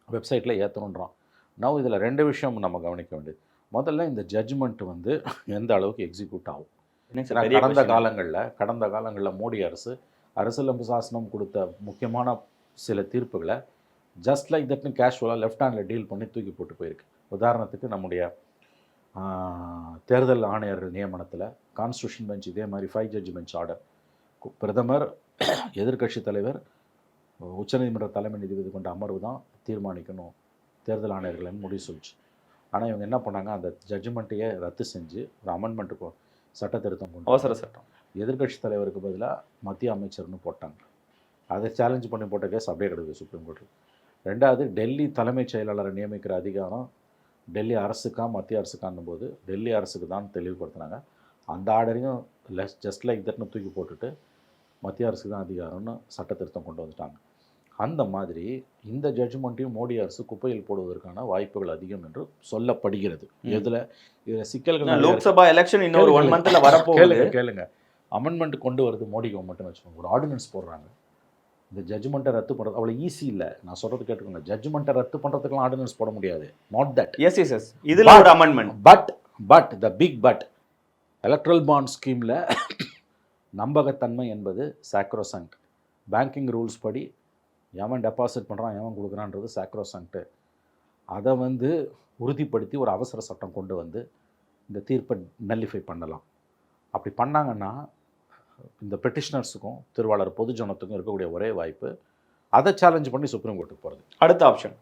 வெப்சைட்டில் ஏற்றணுன்றான். நான் இதில் 2 விஷயம் நம்ம கவனிக்க வேண்டியது. முதல்ல இந்த ஜட்ஜ்மெண்ட் வந்து எந்த அளவுக்கு எக்ஸிக்யூட் ஆகும். ஏன்னா கடந்த காலங்களில் மோடி அரசியலமைப்பு சாசனம் கொடுத்த முக்கியமான சில தீர்ப்புகளை ஜஸ்ட் லைக் தட்னு கேஷுவலாக லெஃப்ட் ஹேண்டில் டீல் பண்ணி தூக்கி போட்டு போயிருக்கு. உதாரணத்துக்கு நம்முடைய தேர்தல் ஆணையர்கள் நியமனத்தில் கான்ஸ்டியூஷன் பெஞ்ச் இதே மாதிரி 5 ஜட்ஜ் பெஞ்ச் ஆர்டர், பிரதமர், எதிர்க்கட்சி தலைவர், உச்சநீதிமன்ற தலைமை நீதிபதி கொண்ட அமர்வு தான் தீர்மானிக்கணும் தேர்தல் ஆணையர்கள்னு முடிவு சொல்லிச்சு. ஆனால் இவங்க என்ன பண்ணாங்க, அந்த ஜட்ஜ்மெண்ட்டையே ரத்து செஞ்சு ஒரு அமெண்ட்மெண்ட்டுக்கு சட்ட திருத்தம் கொண்டு அவசர சட்டம் எதிர்க்கட்சி தலைவருக்கு பதிலாக மத்திய அமைச்சர்னு போட்டாங்க. அதை சேலஞ்ச் பண்ணி போட்ட கேஸ் அப்படியே கிடக்குது சுப்ரீம் கோர்ட்டில். 2வது, டெல்லி தலைமைச் செயலாளரை நியமிக்கிற அதிகாரம் டெல்லி அரசுக்கா மத்திய அரசுக்கானும் போது டெல்லி அரசுக்கு தான் தெளிவுபடுத்தினாங்க. அந்த ஆர்டரையும் ஜஸ்ட் லைக் தட்னு தூக்கி போட்டுட்டு மத்திய அரசுக்கு தான் அதிகாரம்னு சட்ட திருத்தம் கொண்டு வந்துட்டாங்க. அந்த மாதிரி இந்த ஜட்ஜ்மெண்ட்டையும் மோடி அரசு குப்பையில் போடுவதற்கான வாய்ப்புகள் அதிகம் என்று சொல்லப்படுகிறது. இதில் சிக்கல்கள், லோக்சபா எலெக்ஷன் இன்னொரு 1 மந்த்ல வரப்போகுது. கேளுங்க, அமெண்ட்மெண்ட் கொண்டு வருது மோடி கவர்மெண்ட்னு வச்சுக்கோங்க, ஒரு ஆர்டினன்ஸ் போடுறாங்க. இந்த ஜட்ஜ்மெண்ட்டை ரத்து பண்ணுறது அவ்வளோ ஈஸி இல்லை. நான் சொல்கிறது கேட்டுக்கோங்க, ஜட்ஜ்மெண்ட்டை ரத்து பண்ணுறதுக்குலாம் ஆர்டினன்ஸ் போட முடியாது. Not that. எஸ் இதில் ஒரு amendment. But the big but, electoral bond ஸ்கீமில் நம்பகத்தன்மை என்பது சாக்ரோசங்க்ட். பேங்கிங் ரூல்ஸ் படி எவன் டெபாசிட் பண்ணுறான் எவன் கொடுக்குறான்றது சாக்ரோசங்க்ட்டு. அதை வந்து உறுதிப்படுத்தி ஒரு அவசர சட்டம் கொண்டு வந்து இந்த தீர்ப்பை நல்லிஃபை பண்ணலாம். அப்படி பண்ணாங்கன்னா இந்த பெட்டிஷனர்ஸுக்கும் திருவாளர் பொதுஜனத்துக்கும் இருக்கக்கூடிய ஒரே வாய்ப்பு அதை சேலஞ்ச் பண்ணி சுப்ரீம் கோர்ட்டுக்கு போகிறது. அடுத்த ஆப்ஷன்,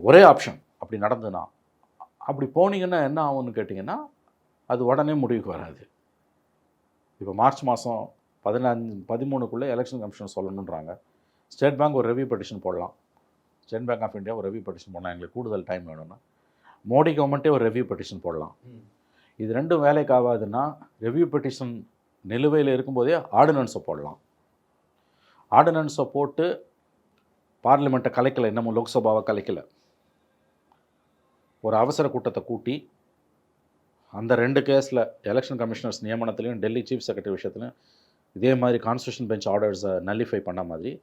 ஒரே ஆப்ஷன். அப்படி நடந்துன்னா, அப்படி போனீங்கன்னா என்ன ஆகும்னு கேட்டிங்கன்னா, அது உடனே முடிவுக்கு வராது. இப்போ மார்ச் மாதம் 13க்குள்ளே எலெக்ஷன் கமிஷன் சொல்லணுன்றாங்க. ஸ்டேட் பேங்க் ஒரு ரெவ்யூ பெட்டிஷன் போடலாம். ஸ்டேட் பேங்க் ஆஃப் இந்தியா ஒரு ரெவ்யூ பெட்டிஷன் போடலாம், எங்களுக்கு கூடுதல் டைம் வேணும்னா. மோடி கவர்மெண்ட்டே ஒரு ரெவ்யூ பெட்டிஷன் போடலாம். இது 2ம் வேலைக்கு ஆகாதுன்னா ரெவ்யூ பெட்டிஷன் நிலுவையில் இருக்கும்போதே ஆர்டினன்ஸை போடலாம். ஆர்டினன்ஸை போட்டு பார்லிமெண்ட்டை கலைக்கலை, இன்னமும் லோக்சபாவை கலைக்கலை, ஒரு அவசர கூட்டத்தை கூட்டி அந்த 2 கேஸில் எலெக்ஷன் கமிஷனர்ஸ் நியமனத்துலையும் டெல்லி சீஃப் செக்ரட்டரி விஷயத்துலையும் இதே மாதிரி கான்ஸ்டியூஷன் பெஞ்ச் ஆர்டர்ஸை நல்லிஃபை பண்ண மாதிரி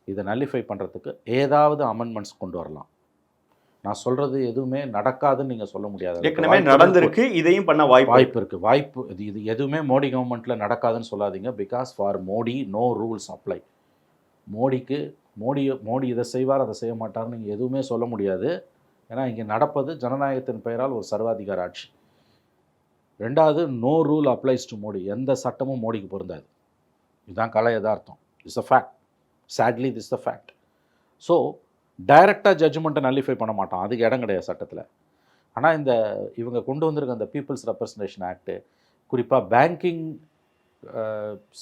இதை நல்லிஃபை பண்ணுறதுக்கு ஏதாவது அமெண்ட்மெண்ட்ஸ் கொண்டு வரலாம். நான் சொல்கிறது எதுவுமே நடக்காதுன்னு நீங்கள் சொல்ல முடியாது. ஏற்கனவே நடந்திருக்கு, இதையும் பண்ண வாய்ப்பு இருக்குது. இது எதுவுமே மோடி கவர்மெண்ட்டில் நடக்காதுன்னு சொல்லாதீங்க. Because for Modi no rules apply. Modi இதை செய்வார் அதை செய்ய மாட்டார்னு நீங்கள் எதுவுமே சொல்ல முடியாது. ஏன்னா இங்கே நடப்பது ஜனநாயகத்தின் பெயரால் ஒரு சர்வாதிகார ஆட்சி. 2வது, no rule applies to Modi. எந்த சட்டமும் மோடிக்கு பொருந்தாது. இதுதான் கலை யதார்த்தம். It's a fact. Sadly this the fact. So டைரெக்டாக ஜட்ஜ்மெண்ட்டை நல்லிஃபை பண்ண மாட்டான், அதுக்கு இடம் கிடையாது சட்டத்தில். ஆனால் இவங்க கொண்டு வந்திருக்க அந்த பீப்புள்ஸ் ரெப்ரசன்டேஷன் ஆக்ட்டு, குறிப்பாக பேங்கிங்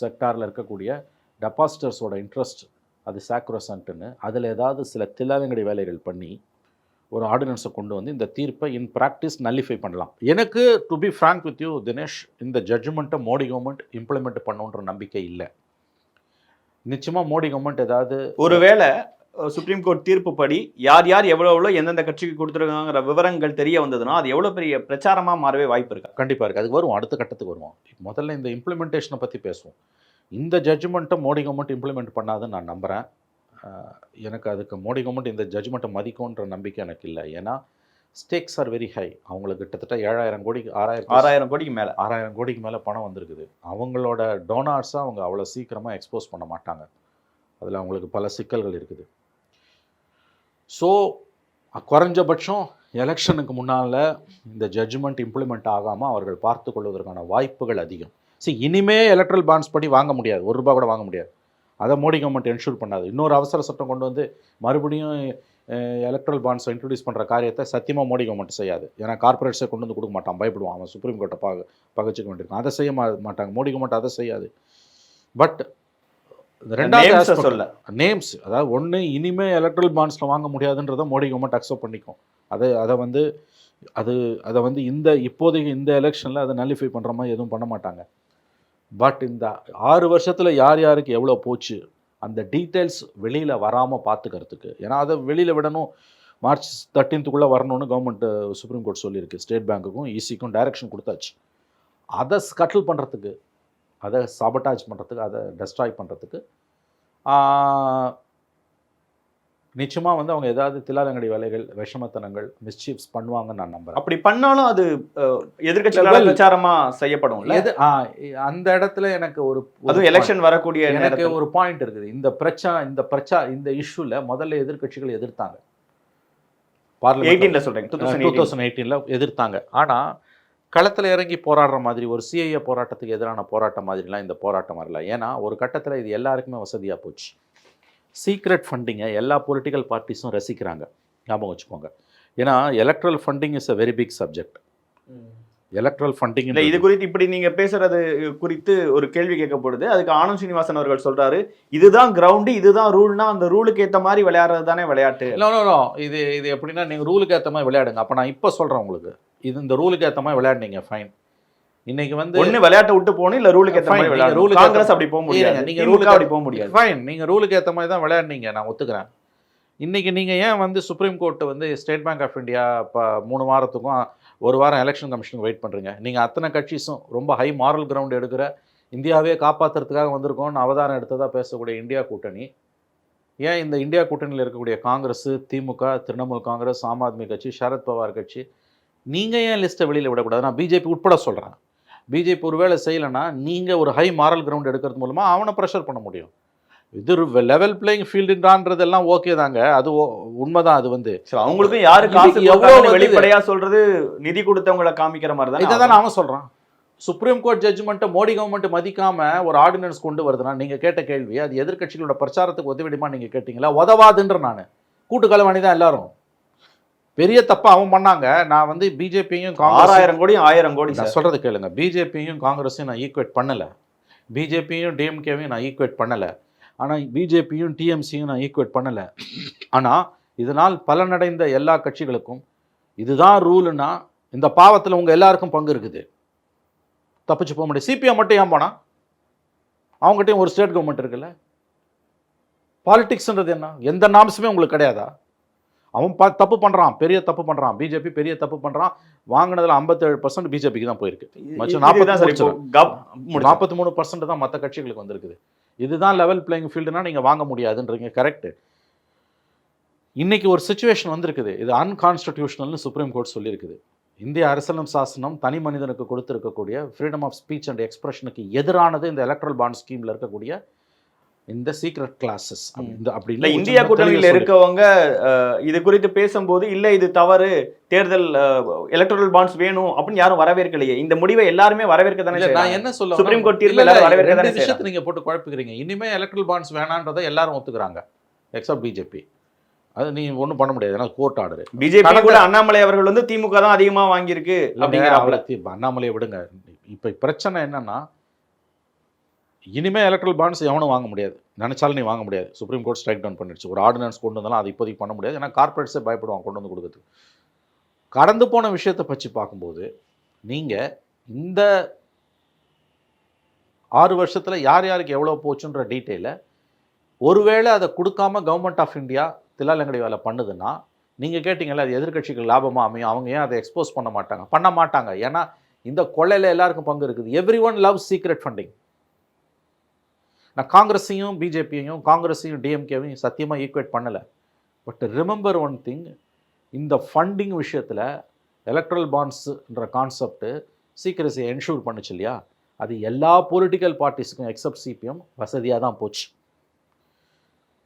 செக்டாரில் இருக்கக்கூடிய டெபாசிட்டர்ஸோட இன்ட்ரெஸ்ட் அது சாக்ரோசங்க்ட்னு அதில் ஏதாவது சில தில்லாலங்கடி வேலைகள் பண்ணி ஒரு ஆர்டினன்ஸை கொண்டு வந்து இந்த தீர்ப்பை இன் ப்ராக்டிஸ் நல்லிஃபை பண்ணலாம். எனக்கு to be frank with you Dinesh, இந்த ஜட்ஜ்மெண்ட்டை மோடி கவர்மெண்ட் இம்ப்ளிமெண்ட் பண்ணுன்ற நம்பிக்கை இல்லை. நிச்சயமாக மோடி கவர்மெண்ட் ஏதாவது ஒருவேளை சுப்ரீம் கோர்ட் தீர்ப்பு படி யார் யார் எவ்வளோ எந்தெந்த கட்சிக்கு கொடுத்துருக்காங்கிற விவரங்கள் தெரிய வந்ததுன்னா அது எவ்வளோ பெரிய பிரச்சாரமாக மாறவே வாய்ப்பு இருக்கா? கண்டிப்பாக இருக்குது. அதுக்கு வருவோம், அடுத்த கட்டத்துக்கு வருவோம். முதல்ல இந்த இம்ப்ளிமெண்டேஷனை பற்றி பேசுவோம். இந்த ஜட்ஜ்மெண்ட்டை மோடி கவர்மெண்ட் இம்ப்ளிமெண்ட் பண்ணாதுன்னு நான் நம்புகிறேன். எனக்கு அதுக்கு மோடி கவர்மெண்ட் இந்த ஜட்ஜ்மெண்ட்டை மதிக்கும்ன்ற நம்பிக்கை எனக்கு இல்லை. ஏன்னா ஸ்டேக்ஸ் ஆர் வெரி ஹை. அவங்களுக்கு கிட்டத்தட்ட 7,000 கோடிக்கு 6,000 கோடிக்கு மேலே 6,000 கோடிக்கு மேலே பணம் வந்திருக்குது. அவங்களோட டோனார்ஸாக அவங்க அவ்வளோ சீக்கிரமாக எக்ஸ்போஸ் பண்ண மாட்டாங்க. அதில் அவங்களுக்கு பல சிக்கல்கள் இருக்குது. ஸோ குறைஞ்சபட்சம் எலெக்ஷனுக்கு முன்னால் இந்த ஜட்ஜ்மெண்ட் இம்ப்ளிமெண்ட் ஆகாமல் அவர்கள் பார்த்து கொள்வதற்கான வாய்ப்புகள் அதிகம். இனிமே எலக்ட்ரல் பாண்ட்ஸ் படி வாங்க முடியாது, ₹1 கூட வாங்க முடியாது. அதை மோடி கவர்மெண்ட் என்ஷூர் பண்ணாது. இன்னொரு அவசர சட்டம் கொண்டு வந்து மறுபடியும் எலக்ட்ரல் பாண்ட்ஸை இன்ட்ரடியூஸ் பண்ணுற காரியத்தை சத்தியமாக மோடி கவர்மெண்ட் செய்யாது. ஏன்னா கார்பரேட்ஸை கொண்டு வந்து கொடுக்க மாட்டான், பயப்படுவான், அவன் சுப்ரீம் கோர்ட்டை பகச்சிக்க வேண்டியிருக்கான். அதை செய்ய மாட்டாங்க, மோடி கவர்மெண்ட் அதை செய்யாது. பட் 2வது சொல்ல நேம்ஸ், அதாவது ஒன்று இனிமேல் எலக்ட்ரல் பாண்ட்ஸில் வாங்க முடியாதுன்றதை மோடி கவர்மெண்ட் அக்செப்ட் பண்ணிக்கும். அதை வந்து இந்த இப்போதைக்கு இந்த எலெக்ஷனில் அதை நல்லிஃபை பண்ணுற மாதிரி எதுவும் பண்ண மாட்டாங்க. பட் இந்த 6 வருஷத்தில் யார் யாருக்கு எவ்வளோ போச்சு அந்த டீட்டெயில்ஸ் வெளியில் வராமல் பார்த்துக்கிறதுக்கு, ஏன்னா அதை வெளியில் விடணும், மார்ச் 13க்குள்ளே வரணும்னு கவர்மெண்ட் சுப்ரீம் கோர்ட் சொல்லியிருக்கு. ஸ்டேட் பேங்க்குக்கும் இசிக்கும் டைரக்ஷன் கொடுத்தாச்சு. அதை ஸ்கட்டில் பண்ணுறதுக்கு, அதை சாபட்டாஜ் பண்ணுறதுக்கு, அதை டெஸ்ட்ராய் பண்ணுறதுக்கு நிச்சயமாக வந்து அவங்க ஏதாவது தில்லாலங்கடி வேலைகள், விஷமத்தனங்கள், மிஸ்சீஃப்ஸ் பண்ணுவாங்கன்னு நான் நம்புறேன். அப்படி பண்ணாலும் அது எதிர்க்கட்சிகளால் பிரச்சாரமா செய்யப்படும். அந்த இடத்துல எனக்கு அதுவும் எலெக்ஷன் வரக்கூடிய எனக்கு ஒரு பாயிண்ட் இருக்குது. இந்த இஷ்யூல முதல்ல எதிர்க்கட்சிகள் எதிர்த்தாங்க. 2018ல எதிர்த்தாங்க. ஆனா களத்தில் இறங்கி போராடுற மாதிரி ஒரு சிஐஏ போராட்டத்துக்கு எதிரான போராட்டம் மாதிரிலாம் இந்த போராட்டம் வரல. ஏன்னா ஒரு கட்டத்தில் இது எல்லாருக்குமே வசதியாக போச்சு. சீக்ரெட் ஃபண்டிங்கை எல்லா பொலிட்டிக்கல் பார்ட்டிஸும் ரசிக்கிறாங்க, ஞாபகம் வச்சுக்கோங்க. ஏன்னா electoral funding is a very big subject. Electoral funding இது குறித்து இப்படி நீங்க பேசுறது குறித்து ஒரு கேள்வி கேட்கப்படுது. அதுக்கு ஆனந்த் சீனிவாசன் அவர்கள் சொல்றாரு, இதுதான் கிரவுண்டு, இதுதான் ரூல்னா அந்த ரூலுக்கு ஏற்ற மாதிரி விளையாடுறது தானே விளையாட்டு. இல்லை இது எப்படின்னா நீங்கள் ரூலுக்கு ஏற்ற மாதிரி விளையாடுங்க. அப்போ நான் இப்போ சொல்கிறேன் உங்களுக்கு, இது இந்த ரூலுக்கு ஏற்ற மாதிரி விளையாடுனீங்க, ஃபைன். இன்னைக்கு வந்து ஒண்ணு விளையாட்டை விட்டு போகணும், இல்ல ரூலுக்கு ஏற்ற மாதிரி விளையாடணும். காங்கிரஸ் அப்படி போக முடியாது, நீங்க ரூலுக்கு அப்படி போக முடியாது. ஃபைன், நீங்க ரூலுக்கு ஏற்ற மாதிரி தான் விளையாடுனீங்க, நான் ஒத்துக்கிறேன். இன்னைக்கு நீங்க ஏன் வந்து சுப்ரீம் கோர்ட் வந்து ஸ்டேட் பேங்க் ஆஃப் இந்தியா 3 வாரத்துக்கும் 1 வாரம் எலெக்ஷன் கமிஷனுக்கு வெயிட் பண்ணுறீங்க? நீங்கள் அத்தனை கட்சிஸும் ரொம்ப ஹை மாரல் கிரவுண்ட் எடுக்கிற, இந்தியாவே காப்பாற்றுறதுக்காக வந்திருக்கோம்னு அவதாரம் எடுத்ததாக பேசக்கூடிய இந்தியா கூட்டணி, ஏன் இந்த இந்தியா கூட்டணியில் இருக்கக்கூடிய காங்கிரஸ், திமுக, திரிணாமுல் காங்கிரஸ், ஆம் ஆத்மி கட்சி, சரத் பவார் கட்சி, நீங்கள் ஏன் லிஸ்ட்டை வெளியில் விடக்கூடாது? நான் பிஜேபி உட்பட சொல்கிறேன். பிஜேபி ஒரு வேலை செய்யலைன்னா நீங்கள் ஒரு ஹை மாரல் கிரவுண்ட் எடுக்கிறது மூலமாக அவனை ப்ரெஷர் பண்ண முடியும். இது லெவல் பிளேயிங் ஃபீல்டுன்றான்றதெல்லாம் ஓகே தாங்க, அது உண்மைதான். அது வந்து அவங்களுக்கும் யாரு காசு எவ்வளோ வெளிப்படையாக சொல்கிறது, நிதி கொடுத்தவங்களை காமிக்கிற மாதிரி தான். இதை தான் அவன் சொல்கிறான். சுப்ரீம் கோர்ட் ஜட்ஜ்மெண்ட்டை மோடி கவர்மெண்ட் மதிக்காமல் ஒரு ஆர்டினன்ஸ் கொண்டு வருதுன்னா நீங்கள் கேட்ட கேள்வி, அது எதிர்க்கட்சிகளோட பிரச்சாரத்துக்கு உதவிடுமா நீங்கள் கேட்டிங்களா? உதவாதுன்ற நான் கூட்டு கலவாணி தான் எல்லாரும். பெரிய தப்பா அவன் பண்ணாங்க. நான் வந்து பிஜேபியும் 6000 கோடி 1000 கோடி நான் சொல்கிறது கேளுங்க. பிஜேபியும் காங்கிரஸையும் நான் ஈக்குவேட் பண்ணலை, பிஜேபியும் டிஎம்கேவையும் நான் ஈக்குவேட் பண்ணலை, ஆனால் பிஜேபியும் டிஎம்சியும் நான் ஈக்குவேட் பண்ணலை. ஆனால் இதனால் பலனடைந்த எல்லா கட்சிகளுக்கும் இதுதான் ரூலுன்னா இந்த பாவத்தில் உங்கள் எல்லாருக்கும் பங்கு இருக்குது, தப்பிச்சு போக முடியாது. சிபிஎம் மட்டும் ஏன் போனால்? அவங்ககிட்டையும் ஒரு ஸ்டேட் கவர்மெண்ட் இருக்குல்ல. பாலிடிக்ஸ்ன்றது என்ன? எந்த நாம்ஸுமே உங்களுக்கு கிடையாதா? அவன் தப்பு பண்ணுறான், பெரிய தப்பு பண்ணுறான். பிஜேபி பெரிய தப்பு பண்ணுறான். வாங்கினதில் 57% பிஜேபிக்கு தான் போயிருக்கு. 43% தான் மற்ற கட்சிகளுக்கு வந்திருக்குது. இதுதான் லெவல் பிளேயிங் ஃபீல்டுனா நீங்கள் வாங்க முடியாதுன்றீங்க, கரெக்டு. இன்னைக்கு ஒரு சிச்சுவேஷன் வந்திருக்குது, இது அன்கான்ஸ்டிடியூஷனல்னு சுப்ரீம் கோர்ட் சொல்லியிருக்குது. இந்திய அரசியல் சாசனம் தனி மனிதனுக்கு கொடுத்துருக்கக்கூடிய ஃப்ரீடம் ஆஃப் ஸ்பீச் அண்ட் எக்ஸ்பிரஷனுக்கு எதிரானது இந்த எலக்ட்ரல் பாண்ட் ஸ்கீமில் இருக்கக்கூடிய இந்த சீக்ரெட் கிளாஸஸ். அப்படி இல்லை, இந்தியா கூட்டணியில் இருக்கவங்க இது குறித்து பேசும்போது இல்லை இது தவறு, தேர்தல் எலக்ட்ரல் பாண்ட்ஸ் வேணும் அப்படின்னு யாரும் வரவேற்கலையே. இந்த முடிவை எல்லாருமே வரவேற்க தானே. நான் என்ன சொல்ல, சுப்ரீம் கோர்ட் தீர்ப்பு எல்லாரும் வரவேற்க தானே. விஷயத்தை நீங்க போட்டு குழப்பிக்கிறீங்க. இனிமே எலக்ட்ரல் பாண்ட்ஸ் வேணான்றதை எல்லாரும் ஒத்துக்கிறாங்க எக்ஸப்ட் பிஜேபி. அது நீ ஒன்றும் பண்ண முடியாது, ஏன்னா கோர்ட் ஆர்டர். பிஜேபி கூட அண்ணாமலை அவர்கள் வந்து திமுக தான் அதிகமாக வாங்கியிருக்கு அப்படிங்கிற. அண்ணாமலையை விடுங்க. இப்போ பிரச்சனை என்னன்னா, இனிமேல் எலக்ட்ரல் பாண்ட்ஸ் எவனும் வாங்க முடியாது, நினச்சாலும் நீ வாங்க முடியாது. சுப்ரீம் கோர்ட் ஸ்ட்ரைக் டவுன் பண்ணிடுச்சு. ஒரு ஆர்டினன்ஸ் கொண்டு வந்தாலும் அது இப்போதைக்கு பண்ண முடியாது, ஏன்னா கார்பரேட்ஸே பயப்படுவாங்க கொண்டு வந்து கொடுக்குறதுக்கு. கடந்து போன விஷயத்தை பற்றி பார்க்கும்போது நீங்கள் இந்த 6 வருஷத்தில் யார் யாருக்கு எவ்வளோ போச்சுன்ற டீட்டெயிலை ஒருவேளை அதை கொடுக்காம கவர்மெண்ட் ஆஃப் இந்தியா தில்லாலங்கடி வேலை பண்ணுதுன்னா, நீங்கள் கேட்டிங்கல்ல அது எதிர்க்கட்சிகள் லாபமாக அமையும், அவங்க ஏன் அதை எக்ஸ்போஸ் பண்ண மாட்டாங்க? ஏன்னா இந்த கொள்ளையில் எல்லாருக்கும் பங்கு இருக்குது. Every one loves secret funding. நான் காங்கிரஸையும் பிஜேபியையும் காங்கிரஸையும் டிஎம்கேவையும் சத்தியமாக ஈக்குவேட் பண்ணலை. பட் ரிமெம்பர் ஒன் திங், இந்த ஃபண்டிங் விஷயத்தில் எலக்ட்ரல் பாண்ட்ஸுன்ற கான்செப்ட் சீக்ரெசியை என்ஷூர் பண்ணுச்சு இல்லையா, அது எல்லா பொலிட்டிக்கல் பார்ட்டிஸுக்கும் எக்ஸப்ட் சிபிஎம் வசதியாக தான் போச்சு.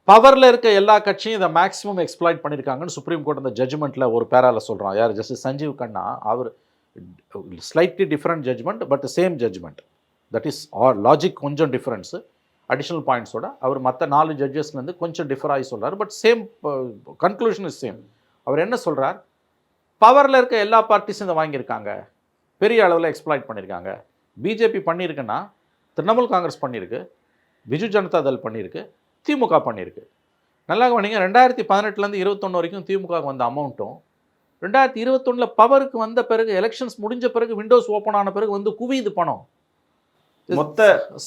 பவரில் இருக்க எல்லா கட்சியும் இதை மேக்ஸிமம் எக்ஸ்ப்ளாய்ட் பண்ணியிருக்காங்கன்னு சுப்ரீம் கோர்ட் அந்த ஜட்ஜ்மெண்ட்டில் ஒரு பேரால சொல்கிறான். யார்? ஜஸ்டிஸ் சஞ்சீவ் கண்ணா. அவர் slightly different judgment, but same judgment. That is or logic கொஞ்சம் டிஃப்ரென்ஸு, அடிஷ்னல் பாயிண்ட்ஸோட அவர் மற்ற 4 ஜட்ஜஸ்லேருந்து கொஞ்சம் டிஃபர் ஆகி சொல்கிறார். But same conclusion is same. அவர் என்ன சொல்கிறார்? பவரில் இருக்க எல்லா பார்ட்டிஸும் இதை வாங்கியிருக்காங்க, பெரிய அளவில் எக்ஸ்ப்ளாய்ட் பண்ணியிருக்காங்க. பிஜேபி பண்ணியிருக்குன்னா திரிணாமுல் காங்கிரஸ் பண்ணியிருக்கு, பிஜு ஜனதா தள் பண்ணியிருக்கு, திமுக பண்ணியிருக்கு. நல்லா கவனிங்க, 2018லேருந்து 21 வரைக்கும் திமுக வந்த அமௌண்ட்டும் 2021 பவருக்கு வந்த பிறகு, எலெக்ஷன்ஸ் முடிஞ்ச பிறகு, விண்டோஸ் ஓப்பன் ஆன பிறகு வந்து குவியுது பணம். மொத்த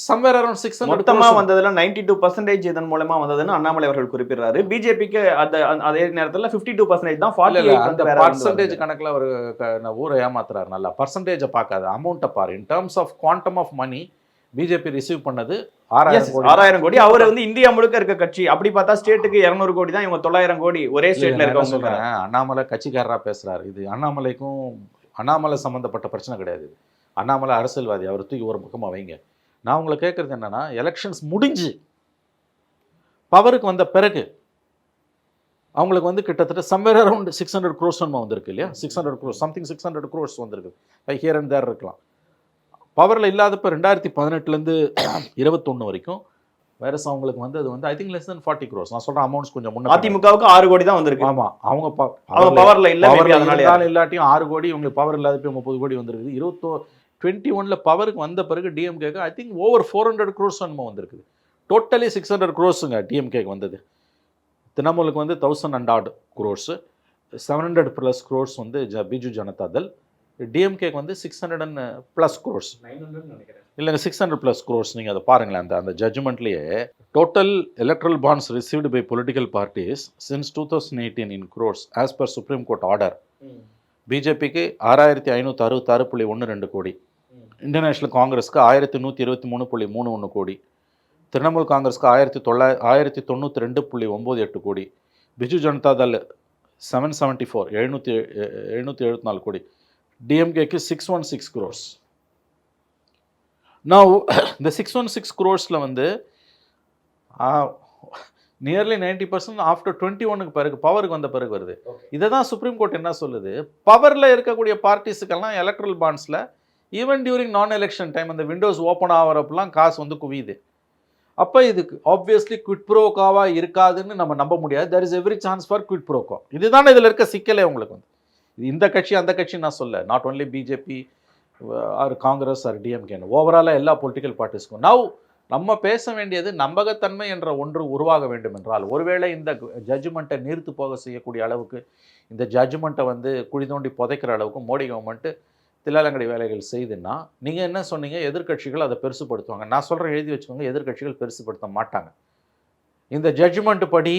somewhere around 600 மொத்தமா crores. வந்ததுல 92% இதன் மூலமா வந்ததுன்னு அண்ணாமலை அவர்கள் குறிப்பிடுறாரு. பிஜேபிக்கு அதே நேரத்துல 52% தான், இல்ல, இல்ல, 48 அந்த வந்து வேற இருந்து பர்சன்டேஜ் வருது. கணக்குல அவரு ஊரை ஏமாத்துறாரு. நல்லா பர்சன்டேஜை பார்க்காத, அமௌண்ட்டை பாரு. In terms of quantum of money BJP receive பண்ணது 6000 கோடி. 6000 கோடி. அவர் வந்து இந்தியா முழுக்க இருக்க கட்சி. அப்படி பார்த்தா ஸ்டேட்டுக்கு 200 கோடி தான், இவங்க 900 கோடி ஒரே ஸ்டேட்ல இருக்கவங்க. சொல்றேன், அண்ணாமலை கட்சிக்காரரா பேசுறாரு. இது அண்ணாமலை சம்பந்தப்பட்ட பிரச்சனை கிடையாது. அண்ணாமலை அரசியல்வாதி, அவர் தூக்கி ஒரு பக்கமா வைங்க. நான் உங்களை கேட்கறது என்னன்னா, எலெக்ஷன்ஸ் முடிஞ்சு பவருக்கு வந்த பிறகு அவங்களுக்கு வந்து கிட்டத்தட்ட சம்வேர் அரௌண்ட் 600 crores வந்திருக்கு இல்லையா? 600 crores, சம்திங் 600 crores வந்திருக்கு. ஹியர் அண்ட் தேர் இருக்கலாம். பவரில் இல்லாதப்போ 2018லேருந்து 21 வரைக்கும் வைரஸ் அவங்களுக்கு வந்து அது வந்து I think less than 40 crores. நான் சொல்கிறேன் அமௌண்ட்ஸ் கொஞ்சம் முன்னாடி. அதிமுகவுக்கு 6 கோடி தான் வந்திருக்கு. ஆமாம், அவங்க பவர்ல இல்ல, இல்லாட்டியும் 6 கோடி, இவங்களுக்கு பவர் இல்லாதப்போ 30 கோடி வந்திருக்குது. 21ல் பவருக்கு வந்த பிறகு டிஎம்கேக்கு ஐ திங்க் ஓவர் 400 crores என்னமோ வந்திருக்குது. டோட்டலி 600 crores டிஎம்கேக்கு வந்தது. திரிணாமுலுக்கு வந்து 1000 and odd crores, 700+ crores வந்து பிஜு ஜனதா தள். டிஎம்கேக்கு வந்து 600+ crores. இல்லைங்க, 600+ crores. நீங்கள் அதை பாருங்களேன், அந்த ஜட்ஜ்மெண்ட்லேயே total electoral bonds received by political parties since 2018 in crores as per supreme court order. பிஜேபிக்கு 6566.12 கோடி, இன்டர்நேஷ்னல் காங்கிரஸ்க்கு 1123.31 கோடி, திரிணாமுல் காங்கிரஸ்க்கு 1092.98 கோடி, பிஜு ஜனதா தள் 774 கோடி, டிஎம்கேக்கு 616 crores. நான் இந்த 616 crores வந்து நியர்லி 90% ஆஃப்டர் 21க்கு பிறகு பவருக்கு வந்த பிறகு வருது. இதை தான் சுப்ரீம் கோர்ட் என்ன சொல்லுது, பவரில் இருக்கக்கூடிய பார்ட்டிஸுக்கெல்லாம் எலக்ட்ரல் பாண்ட்ஸில் ஈவன் டியூரிங் நான் எலெக்ஷன் டைம் அந்த விண்டோஸ் ஓப்பன் ஆகிறப்பெல்லாம் காசு வந்து குவியுது. அப்போ இதுக்கு ஆப்வியஸ்லி குவிட் ப்ரோக்கோவாக இருக்காதுன்னு நம்ம நம்ப முடியாது. There is every chance for quid pro quo. இதுதானே இதில் இருக்க சிக்கலே உங்களுக்கு வந்து. இது இந்த கட்சி அந்த கட்சி நான் சொல்ல, not only BJP or Congress or டிஎம்கேன்னு, ஓவராலாக எல்லா பொலிட்டிக்கல் பார்ட்டிஸ்க்கும். நவ் நம்ம பேச வேண்டியது நம்பகத்தன்மை என்ற ஒன்று உருவாக வேண்டும் என்றால், ஒருவேளை இந்த ஜட்ஜ்மெண்ட்டை நீர்த்து போக செய்யக்கூடிய அளவுக்கு, இந்த ஜட்ஜ்மெண்ட்டை வந்து குழி தோண்டி புதைக்கிற அளவுக்கு மோடி கவர்மெண்ட்டு தில்லாலங்கடி வேலைகள் செய்துன்னா, நீங்கள் என்ன சொன்னீங்க, எதிர்க்கட்சிகள் அதை பெருசுப்படுத்துவாங்க. நான் சொல்கிறேன், எழுதி வச்சுக்கோங்க, எதிர்க்கட்சிகள் பெருசுப்படுத்த மாட்டாங்க. இந்த ஜட்ஜ்மெண்ட் படி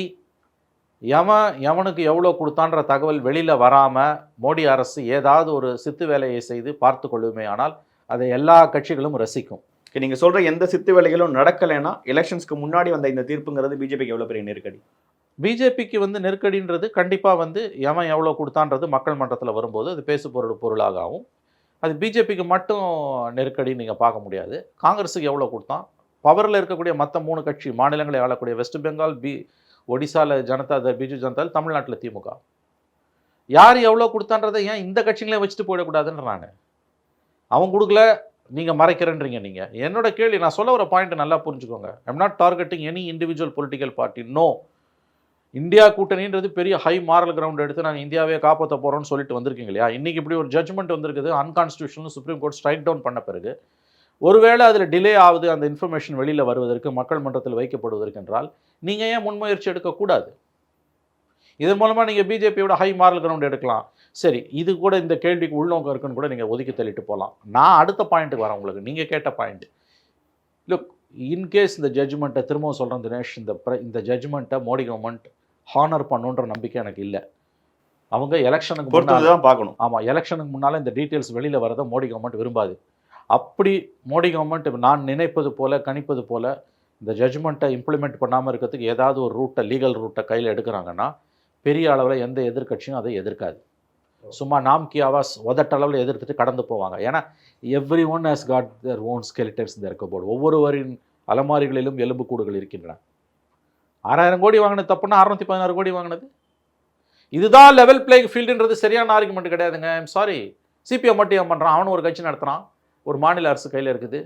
எவனுக்கு எவ்வளோ கொடுத்தான்ற தகவல் வெளியில் வராமல் மோடி அரசு ஏதாவது ஒரு சித்து வேலையை செய்து பார்த்து கொள்ளுமே, ஆனால் அதை எல்லா கட்சிகளும் ரசிக்கும். நீங்க சொல்ற எந்த சித்து வேலைகளும் நடக்கலைன்னா எலெக்ஷன்ஸ்க்கு முன்னாடி வந்த இந்த தீர்ப்புங்கிறது பிஜேபிக்கு எவ்வளவு பெரிய நெருக்கடி? பிஜேபிக்கு வந்து நெருக்கடின்றது கண்டிப்பாக வந்து எவன் எவ்வளோ கொடுத்தான்றது மக்கள் மன்றத்தில் வரும்போது அது பேசு பொருளாகவும். அது பிஜேபிக்கு மட்டும் நெருக்கடி நீங்கள் பார்க்க முடியாது. காங்கிரஸுக்கு எவ்வளோ கொடுத்தான், பவரில் இருக்கக்கூடிய மற்ற 3 கட்சி மாநிலங்களை ஆளக்கூடிய வெஸ்ட் பெங்கால், ஒடிசாவில் ஜனதா தள், பிஜு ஜனதா தள், தமிழ்நாட்டில் திமுக, யார் எவ்வளோ கொடுத்தான்றதை ஏன் இந்த கட்சிங்களே வச்சுட்டு போயிடக்கூடாதுன்னு நான். அவன் கொடுக்கல, நீங்கள் மறைக்கிறேன்றீங்க. நீங்கள் என்னோட கேள்வி, நான் சொல்ல ஒரு பாயிண்ட் நல்லா புரிஞ்சுக்கோங்க. I'm not targeting any individual political party. No, India கூட்டணின்றது பெரிய ஹை மாரல் கிரவுண்ட் எடுத்து நாங்கள் இந்தியாவே காப்பாற்ற போகிறோம்னு சொல்லிட்டு வந்திருக்கீங்க இல்லையா? இன்றைக்கி இப்படி ஒரு ஜட்ஜ்மெண்ட் வந்திருக்குது, unconstitutional supreme court strike down பண்ண பிறகு ஒருவேளை அதில் டிலே ஆகுது அந்த இன்ஃபர்மேஷன் வெளியில் வருவதற்கு, மக்கள் மன்றத்தில் வைக்கப்படுவதற்கு என்றால் நீங்கள் ஏன் முன்முயற்சி எடுக்கக்கூடாது? இதன் மூலமாக நீங்கள் பிஜேபியோட ஹை மாரல் கிரவுண்ட் எடுக்கலாம். சரி, இது கூட இந்த கேள்விக்கு உள்நோக்கம் இருக்குன்னு கூட நீங்கள் ஒதுக்கி தள்ளிட்டு போகலாம். நான் அடுத்த பாயிண்ட்டுக்கு வரேன். உங்களுக்கு நீங்கள் கேட்ட பாயிண்ட், லுக், இன்கேஸ் இந்த ஜட்ஜ்மெண்ட்டை திரும்பவும் சொல்கிறேன் தினேஷ், இந்த ஜட்ஜ்மெண்ட்டை மோடி கவர்மெண்ட் ஹானர் பண்ணுன்ற நம்பிக்கை எனக்கு இல்லை. அவங்க எலெக்ஷனுக்கு பொறுத்து தான் பார்க்கணும். ஆமாம், எலெக்ஷனுக்கு முன்னால் இந்த டீட்டெயில்ஸ் வெளியில் வரதை மோடி கவர்மெண்ட் விரும்பாது. அப்படி மோடி கவர்மெண்ட் நான் நினைப்பது போல், கணிப்பது போல் இந்த ஜட்ஜ்மெண்ட்டை இம்ப்ளிமெண்ட் பண்ணாமல் இருக்கிறதுக்கு ஏதாவது ஒரு ரூட்டை, லீகல் ரூட்டை கையில் எடுக்கிறாங்கன்னா பெரிய அளவில் எந்த எதிர்க்கட்சியும் அதை எதிர்க்காது. சும்மா நாம்கி ஆவாஸ் உதட்டளவில் எதிர்த்துட்டு கடந்து போவாங்க. ஏன்னா every one has got their own skeletons இந்த இருக்கபோர்டு. ஒவ்வொருவரின் அலமாரிகளிலும் எலும்புக்கூடுகள் இருக்கின்றன. 6000 கோடி வாங்கினது தப்புன்னா 616 கோடி வாங்கினது இதுதான் லெவல் பிளேயிங் ஃபீல்டுன்றது சரியான ஆர்குமெண்ட் கிடையாதுங்க. ஐம் சாரி, சிபிஎம் மட்டும் ஏன் பண்ணுறான்? அவனும் ஒரு கட்சி நடத்துகிறான், ஒரு மாநில அரசு கையில் இருக்குது.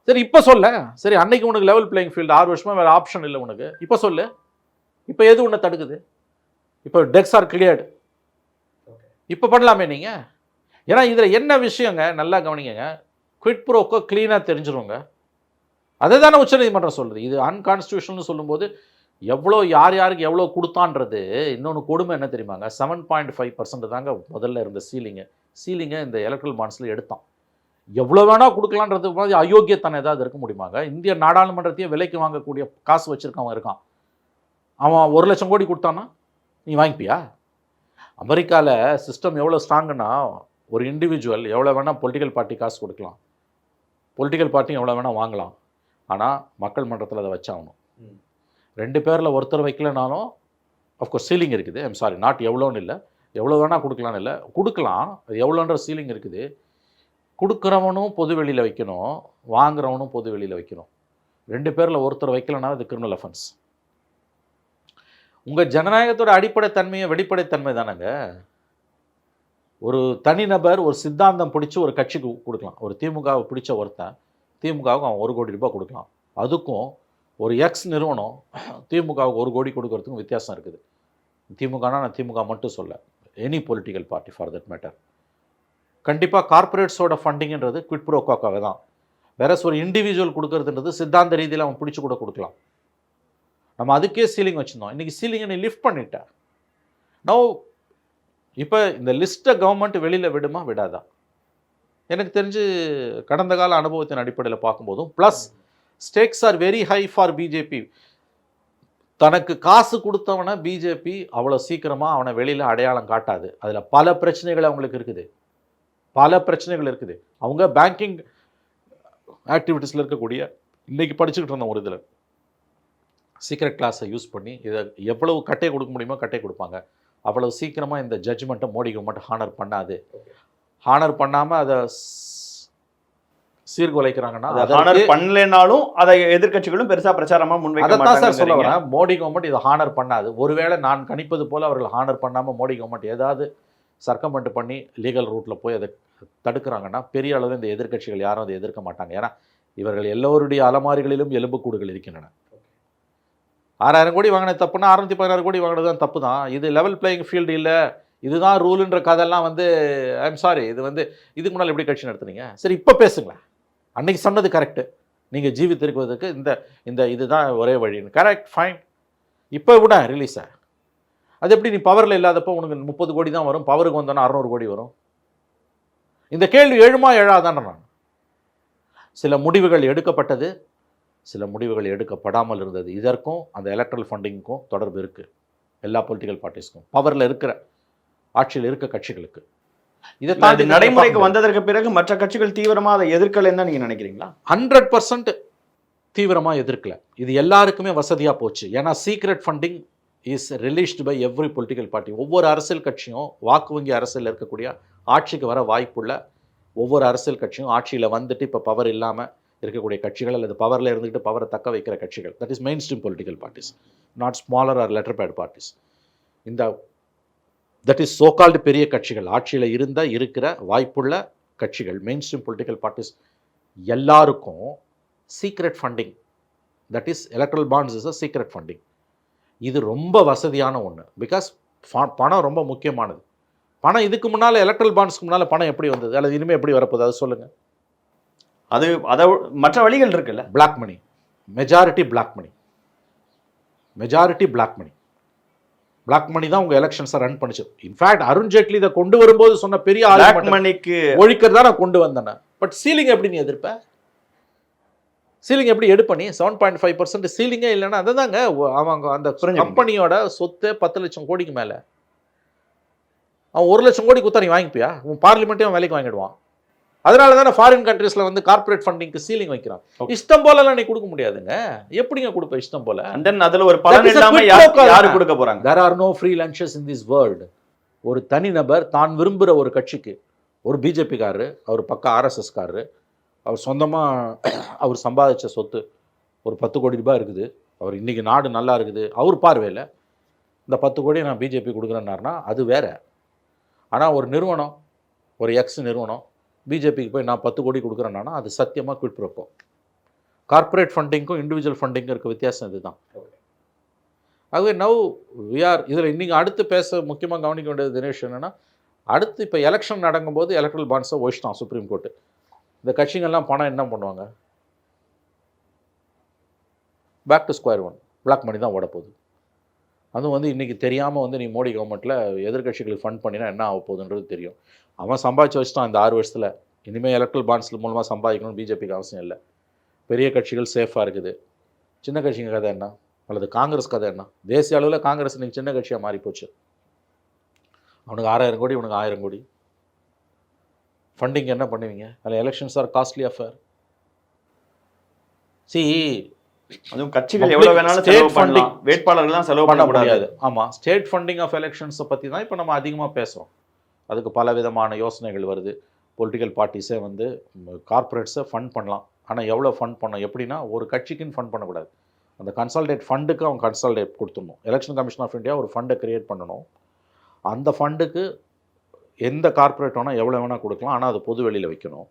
சரி, இப்போ சொல்ல, சரி, அன்னைக்கு உனக்கு லெவல் பிளேயிங் ஃபீல்டு 6 வருஷமாக வேறு ஆப்ஷன் இல்லை உனக்கு, இப்போ சொல்லு, இப்போ எது உன்னை தடுக்குது? இப்போ டெக்ஸ் ஆர் கிளியர்டு, இப்போ பண்ணலாமே நீங்கள். ஏன்னா இதில் என்ன விஷயங்க, நல்லா கவனிங்க, குவிட் ப்ரோக்கோ க்ளீனாக தெரிஞ்சிருங்க. அதை தானே உச்சநீதிமன்றம் சொல்லுது. இது அன்கான்ஸ்டியூஷனல்னு சொல்லும்போது எவ்வளோ யார் யாருக்கு எவ்வளோ கொடுத்தான்றது. இன்னொன்று கொடுமை என்ன தெரியுமாங்க, 7.5% தாங்க முதல்ல இருந்த சீலிங்கை இந்த எலக்ட்ரல் பாண்ட்ஸில் எடுத்தான். எவ்வளோ வேணா கொடுக்கலான்றது மாதிரி அயோக்கியத்தனம் ஏதாவது இருக்க முடியுமாங்க? இந்திய நாடாளுமன்றத்தையே விலைக்கு வாங்கக்கூடிய காசு வச்சிருக்கவன் இருக்கான். அவன் 1 லட்சம் கோடி கொடுத்தான்னா நீ வாங்கிப்பியா? அமெரிக்காவில் சிஸ்டம் எவ்வளோ ஸ்ட்ராங்குன்னா, ஒரு இண்டிவிஜுவல் எவ்வளோ வேணால் பொலிட்டிக்கல் பார்ட்டி காசு கொடுக்கலாம், பொலிட்டிக்கல் பார்ட்டியும் எவ்வளோ வேணால் வாங்கலாம். ஆனால் மக்கள் மன்றத்தில் அதை வச்சாகணும். 2 பேரில் ஒருத்தர் வைக்கலனாலும் அஃப்கோர்ஸ் சீலிங் இருக்குது. ஐம் சாரி, நாட் எவ்வளோன்னு இல்லை, எவ்வளோ வேணால் கொடுக்கலான்னு இல்லை, கொடுக்கலாம். அது எவ்வளோன்ற சீலிங் இருக்குது. கொடுக்குறவனும் பொது வெளியில் வைக்கணும், வாங்குறவனும் பொது வெளியில் வைக்கணும். 2 பேரில் ஒருத்தர் வைக்கலனா அது கிரிமினல் அஃபென்ஸ். உங்கள் ஜனநாயகத்தோட அடிப்படைத்தன்மையை வெளிப்படைத்தன்மை தானேங்க. ஒரு தனிநபர் ஒரு சித்தாந்தம் பிடிச்சி ஒரு கட்சிக்கு கொடுக்கலாம். ஒரு திமுகவை பிடிச்ச ஒருத்தன் திமுகவுக்கு அவன் 1 கோடி ரூபாய் கொடுக்கலாம். அதுக்கும் ஒரு எக்ஸ் நிறுவனம் திமுகவுக்கு 1 கோடி கொடுக்கறதுக்கும் வித்தியாசம் இருக்குது. திமுகனா நான் திமுக மட்டும் சொல்ல, any political party for that matter. கண்டிப்பாக கார்ப்பரேட்ஸோட ஃபண்டிங்கிறது குவிட் ப்ரோக்கோக்காக தான். வேற ஒரு இண்டிவிஜுவல் கொடுக்கறதுன்றது சித்தாந்த ரீதியில் அவன் பிடிச்சி கூட கொடுக்கலாம். நம்ம அதுக்கே சீலிங் வச்சுருந்தோம். இன்றைக்கி சீலிங்கை நீ லிஃப்ட் பண்ணிட்டேன். நோ இப்போ இந்த லிஸ்ட்டை கவர்மெண்ட் வெளியில் விடுமா விடாதா? எனக்கு தெரிஞ்சு கடந்த கால அனுபவத்தின் அடிப்படையில் பார்க்கும்போதும் plus steaks are very high for BJP. தனக்கு காசு கொடுத்தவனை பிஜேபி அவ்வளோ சீக்கிரமாக அவனை வெளியில் அடையாளம் காட்டாது. அதில் பல பிரச்சனைகள் அவங்களுக்கு இருக்குது, பல பிரச்சனைகள் இருக்குது. அவங்க பேங்கிங் ஆக்டிவிட்டீஸில் இருக்கக்கூடிய இன்றைக்கி படிச்சுக்கிட்டு இருந்த ஒரு இதில் சீக்ரெட் கிளாஸை யூஸ் பண்ணி இதை எவ்வளவு கட்டை கொடுக்க முடியுமோ கட்டை கொடுப்பாங்க. அவ்வளவு சீக்கிரமாக இந்த ஜட்ஜ்மெண்ட்டை மோடி கவர்மெண்ட் ஹானர் பண்ணாது. ஹானர் பண்ணாமல் அதை சீர்குலைக்கிறாங்கன்னா ஹானர் பண்ணலைனாலும் அதை எதிர்க்கட்சிகளும் பெருசாக பிரச்சாரமாக முன்வைக்க அதைத்தான் மாட்டாங்க. சார் சொல்ல வரேன். மோடி கவர்மெண்ட் இதை ஹானர் பண்ணாது. ஒருவேளை நான் கணிப்பது போல் அவர்கள் ஹானர் பண்ணாமல் மோடி கவர்மெண்ட் ஏதாவது சர்க்கமெண்ட் பண்ணி லீகல் ரூட்டில் போய் அதை தடுக்கிறாங்கன்னா பெரிய அளவில் இந்த எதிர்க்கட்சிகள் யாரும் அதை எதிர்க்க மாட்டாங்க. ஏன்னா இவர்கள் எல்லோருடைய அலமாரிகளிலும் எலும்புக்கூடுகள் இருக்கின்றன. 6000 கோடி வாங்கின தப்புனா 616 கோடி வாங்கினது தான் தப்பு தான். இது லெவல் பிளேயிங் ஃபீல்டு இல்லை, இதுதான் ரூலுன்ற கதெல்லாம் ஐம் சாரி, இது இதுக்கு முன்னால் எப்படி கட்சி நடத்துனீங்க? சரி இப்போ பேசுங்களேன். அன்னைக்கு சொன்னது கரெக்டு, நீங்கள் ஜீவித்திருக்குவதற்கு இந்த இதுதான் ஒரே வழின்னு. Correct, fine. இப்போ விட ரிலீஸை அது எப்படி நீ பவரில் இல்லாதப்போ உனக்கு 30 கோடி தான் வரும், பவருக்கு வந்தோன்னா 600 கோடி வரும்? இந்த கேள்வி எழுமா எழாதான? நான் சில முடிவுகள் எடுக்கப்பட்டது, சில முடிவுகள் எடுக்கப்படாமல் இருந்தது. இதற்கும் அந்த எலக்ட்ரல் ஃபண்டிங்க்கும் தொடர்பு இருக்குது. எல்லா பொலிட்டிக்கல் பார்ட்டிஸ்க்கும், பவரில் இருக்கிற ஆட்சியில் இருக்க கட்சிகளுக்கு. இதை தாண்டி நடைமுறைக்கு வந்ததற்கு பிறகு மற்ற கட்சிகள் தீவிரமாக அதை எதிர்க்கலைன்னு தான் நீங்கள் நினைக்கிறீங்களா? 100% தீவிரமாக எதிர்க்கல. இது எல்லாருக்குமே வசதியாக போச்சு. ஏன்னா secret funding is released by every political party. ஒவ்வொரு அரசியல் கட்சியும் வாக்கு வங்கி அரசியல் இருக்கக்கூடிய ஆட்சிக்கு வர வாய்ப்புள்ள ஒவ்வொரு அரசியல் கட்சியும் ஆட்சியில் வந்துட்டு இப்போ பவர் இல்லாமல் இருக்கக்கூடிய கட்சிகள் அல்லது பவரில் இருந்துக்கிட்டு பவரை தக்க வைக்கிற கட்சிகள், that is mainstream political parties, not smaller or letter pad parties. இந்த தட் இஸ் சோகால்டு பெரிய கட்சிகள், ஆட்சியில் இருக்கிற வாய்ப்புள்ள கட்சிகள், மெயின் ஸ்ட்ரீம் பொலிட்டிக்கல் பார்ட்டிஸ் எல்லாருக்கும் secret funding, that is electoral bonds is a secret funding. இது ரொம்ப வசதியான ஒன்று. பிகாஸ் பணம் ரொம்ப முக்கியமானது. பணம் இதுக்கு முன்னால் எலக்ட்ரல் பாண்ட்ஸ்க்கு முன்னால் பணம் எப்படி வந்தது அல்லது இனிமேல் எப்படி வரப்போகுது அது சொல்லுங்கள். அது அதை மற்ற வழிகள் இருக்குல்ல. Black money, majority black money, majority black money. Black money தான் உங்கள் எலெக்ஷன்ஸை ரன் பண்ணிச்சு. இன்ஃபேக்ட் அருண்ஜேட்லி இதை கொண்டு வரும்போது சொன்ன பெரிய பிளாக் மணிக்கு ஒழிக்கிறதா நான் கொண்டு வந்தேன். பட் சீலிங் எப்படி நீ எதிர்ப்ப? சீலிங் எப்படி எடுப்பண்ணி 7.5% சீலிங்கே இல்லைன்னா அதை தாங்க அவங்க அந்த கம்பெனியோட சொத்து 10 லட்சம் கோடிக்கு மேலே. அவன் 1 லட்சம் கோடி கொடுத்தா நீ வாங்கிப்பியா? உன் பார்லிமெண்ட்டையும் வேலைக்கு வாங்கிடுவான். அதனால தானே ஃபாரின் கண்ட்ரீஸில் கார்பரேட் ஃபண்டிங்க்கு சீலிங் வைக்கிறான். இஷ்டம் போலலாம் நீ கொடுக்க முடியாதுங்க. எப்படிங்க கொடுப்ப இஷ்டம் போல? அண்ட் தென் அதில் ஒரு பலன் இல்லாமல் யாரு கொடுக்க போகிறாங்க? there are no free lunches in this world. ஒரு தனிநபர் தான் விரும்புகிற ஒரு கட்சிக்கு, ஒரு பிஜேபிக்காரரு, அவர் பக்கம் ஆர்எஸ்எஸ்காரரு, அவர் சொந்தமாக அவர் சம்பாதிச்ச சொத்து ஒரு 10 கோடி ரூபாய் இருக்குது, அவர் இன்றைக்கி நாடு நல்லா இருக்குது, அவர் பார்வையில் இந்த 10 கோடி நான் பிஜேபி கொடுக்குறேன்னாருனா அது வேறு. ஆனால் ஒரு நிறுவனம், ஒரு எக்ஸ் நிறுவனம் பிஜேபிக்கு போய் நான் 10 கோடி கொடுக்குறேன்னா அது சத்தியமாக குவிட் ப்ரோக்கோ. கார்ப்பரேட் ஃபண்டிங்க்கும் இண்டிவிஜுவல் ஃபண்டிங்கும் இருக்க வித்தியாசம் இதுதான். ஆகவே நவ் வி ஆர் இதில் இன்றைக்கி அடுத்து பேச முக்கியமாக கவனிக்க வேண்டியது தினேஷ் என்னென்னா, அடுத்து இப்போ எலெக்ஷன் நடக்கும்போது எலக்ட்ரல் பாண்ட்ஸை ஒழிச்சிட்டான் சுப்ரீம் கோர்ட்டு. இந்த கட்சிகள்லாம் பணம் என்ன பண்ணுவாங்க? Back to square one, black money தான் ஓட போகுது. அதுவும் இன்றைக்கி தெரியாமல் நீ மோடி கவர்மெண்ட்டில் எதிர்கட்சிகளுக்கு ஃபண்ட் பண்ணினா என்ன ஆக போகுதுன்றது தெரியும். அவன் சம்பாதிச்சு வச்சுட்டான் இந்த 6 வருஷத்தில். இனிமேல் எலக்ட்ரல் பாண்ட்ஸ் மூலமாக சம்பாதிக்கணும்னு பிஜேபிக்கு அவசியம் இல்லை. பெரிய கட்சிகள் சேஃபாக இருக்குது. சின்ன கட்சிங்க கதை என்ன, அல்லது காங்கிரஸ் கதை என்ன? தேசிய அளவில் காங்கிரஸ் இன்னைக்கு சின்ன கட்சியாக மாறிப்போச்சு. அவனுக்கு 6000 கோடி, இவனுக்கு 1000 கோடி. ஃபண்டிங் என்ன பண்ணுவீங்க? அதில் எலெக்ஷன்ஸ் ஆர் காஸ்ட்லி அஃபேர். அதுவும் கட்சிகள் எவ்வளவு வேணாலும் செலவு பண்ணலாம், வேட்பாளர்கள்லாம் செலவு பண்ண முடியாது. ஆமாம், ஸ்டேட் ஃபண்டிங் ஆஃப் எலெக்ஷன்ஸை பற்றி தான் இப்போ நம்ம அதிகமாக பேசுகிறோம். அதுக்கு பல விதமான யோசனைகள் வருது. பொலிட்டிக்கல் பார்ட்டிஸே வந்து கார்ப்பரேட்ஸை ஃபண்ட் பண்ணலாம். ஆனால் எவ்வளோ ஃபண்ட் பண்ணணும், எப்படின்னா ஒரு கட்சிக்குன்னு ஃபண்ட் பண்ணக்கூடாது. அந்த கன்சால்டேட் ஃபண்டுக்கு அவங்க கன்சால்டேட் கொடுத்துடணும். எலெக்ஷன் கமிஷன் ஆஃப் இந்தியா ஒரு ஃபண்டை கிரியேட் பண்ணணும். அந்த ஃபண்டுக்கு எந்த கார்ப்பரேட் வேணால் எவ்வளோ வேணால் கொடுக்கலாம், ஆனால் அது பொது வெளியில் வைக்கணும்.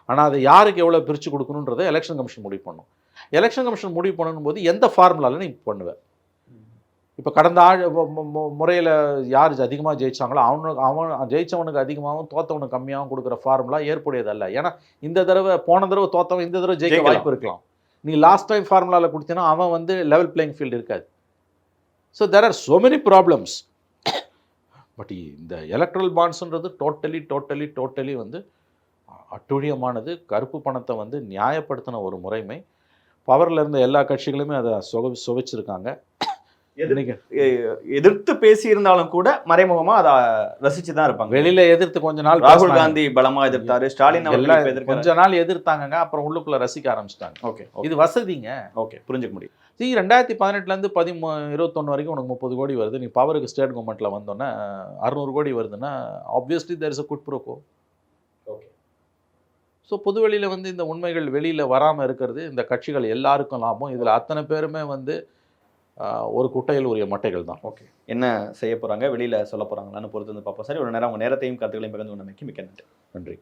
ஆனால் அது யாருக்கு எவ்வளோ பிரித்து கொடுக்கணுன்றதை எலெக்ஷன் கமிஷன் முடிவு பண்ணணும். எலெக்ஷன் கமிஷன் முடிவு பண்ணணும் போது எந்த ஃபார்முலாவில் நீ பண்ணுவேன்? இப்போ கடந்த முறையில் யார் அதிகமாக ஜெயிச்சாங்களோ அவன் ஜெயித்தவனுக்கு அதிகமாகவும் தோத்தவனுக்கு கம்மியாகவும் கொடுக்குற ஃபார்முலா ஏற்புடையதல்ல. ஏன்னா இந்த தடவை போன தடவை தோத்தவன் இந்த தடவை ஜெயிக்க வாய்ப்பு இருக்கலாம். நீ லாஸ்ட் டைம் ஃபார்முலாவில் கொடுத்தீங்கன்னா அவன் வந்து லெவல் பிளேயிங் ஃபீல்டு இருக்காது. So there are so many problems. But இந்த எலக்ட்ரல் பாண்ட்ஸுன்றது டோட்டலி வந்து அட்டுழியமானது. கருப்பு பணத்தை வந்து நியாயப்படுத்தின ஒரு முறைமை. பவரில் இருந்த எல்லா கட்சிகளுமே அதை சுவைச்சிருக்காங்க. எதிர்த்து பேசி இருந்தாலும் கூட மறைமுகமா அதை ரசிச்சு தான் இருப்பாங்க. வெளியில எதிர்த்து கொஞ்ச நாள் ராகுல் காந்தி பலமா எதிர்த்தாரு, ஸ்டாலின் கொஞ்ச நாள் எதிர்த்தாங்க, அப்புறம் உள்ளுக்குள்ள ரசிக்க ஆரம்பிச்சிட்டாங்க. ஓகே, இது வசதிங்க. ஓகே, புரிஞ்சுக்க முடியும். 2018 21 வரைக்கும் உனக்கு 30 கோடி வருது. நீ பவருக்கு ஸ்டேட் கவர்மெண்ட்ல வந்தோன்னே 600 கோடி வருதுன்னா obviously there is a good pro quo. Okay. So பொதுவெளியில் வந்து இந்த உண்மைகள் வெளியில் வராமல் இருக்கிறது இந்த கட்சிகள் எல்லாருக்கும் லாபம். இதில் அத்தனை பேருமே வந்து ஒரு குட்டையில் உரிய மட்டைகள் தான். ஓகே, என்ன செய்ய போகிறாங்க, வெளியில் சொல்ல போகிறாங்களான்னு பொறுத்து வந்து பார்ப்போம். சரி, ஒரு நேரம் உங்கள் நேரத்தையும் கருத்துக்களையும் பகிர்ந்து கொண்டமைக்கு மிக்க நன்றி. நன்றி.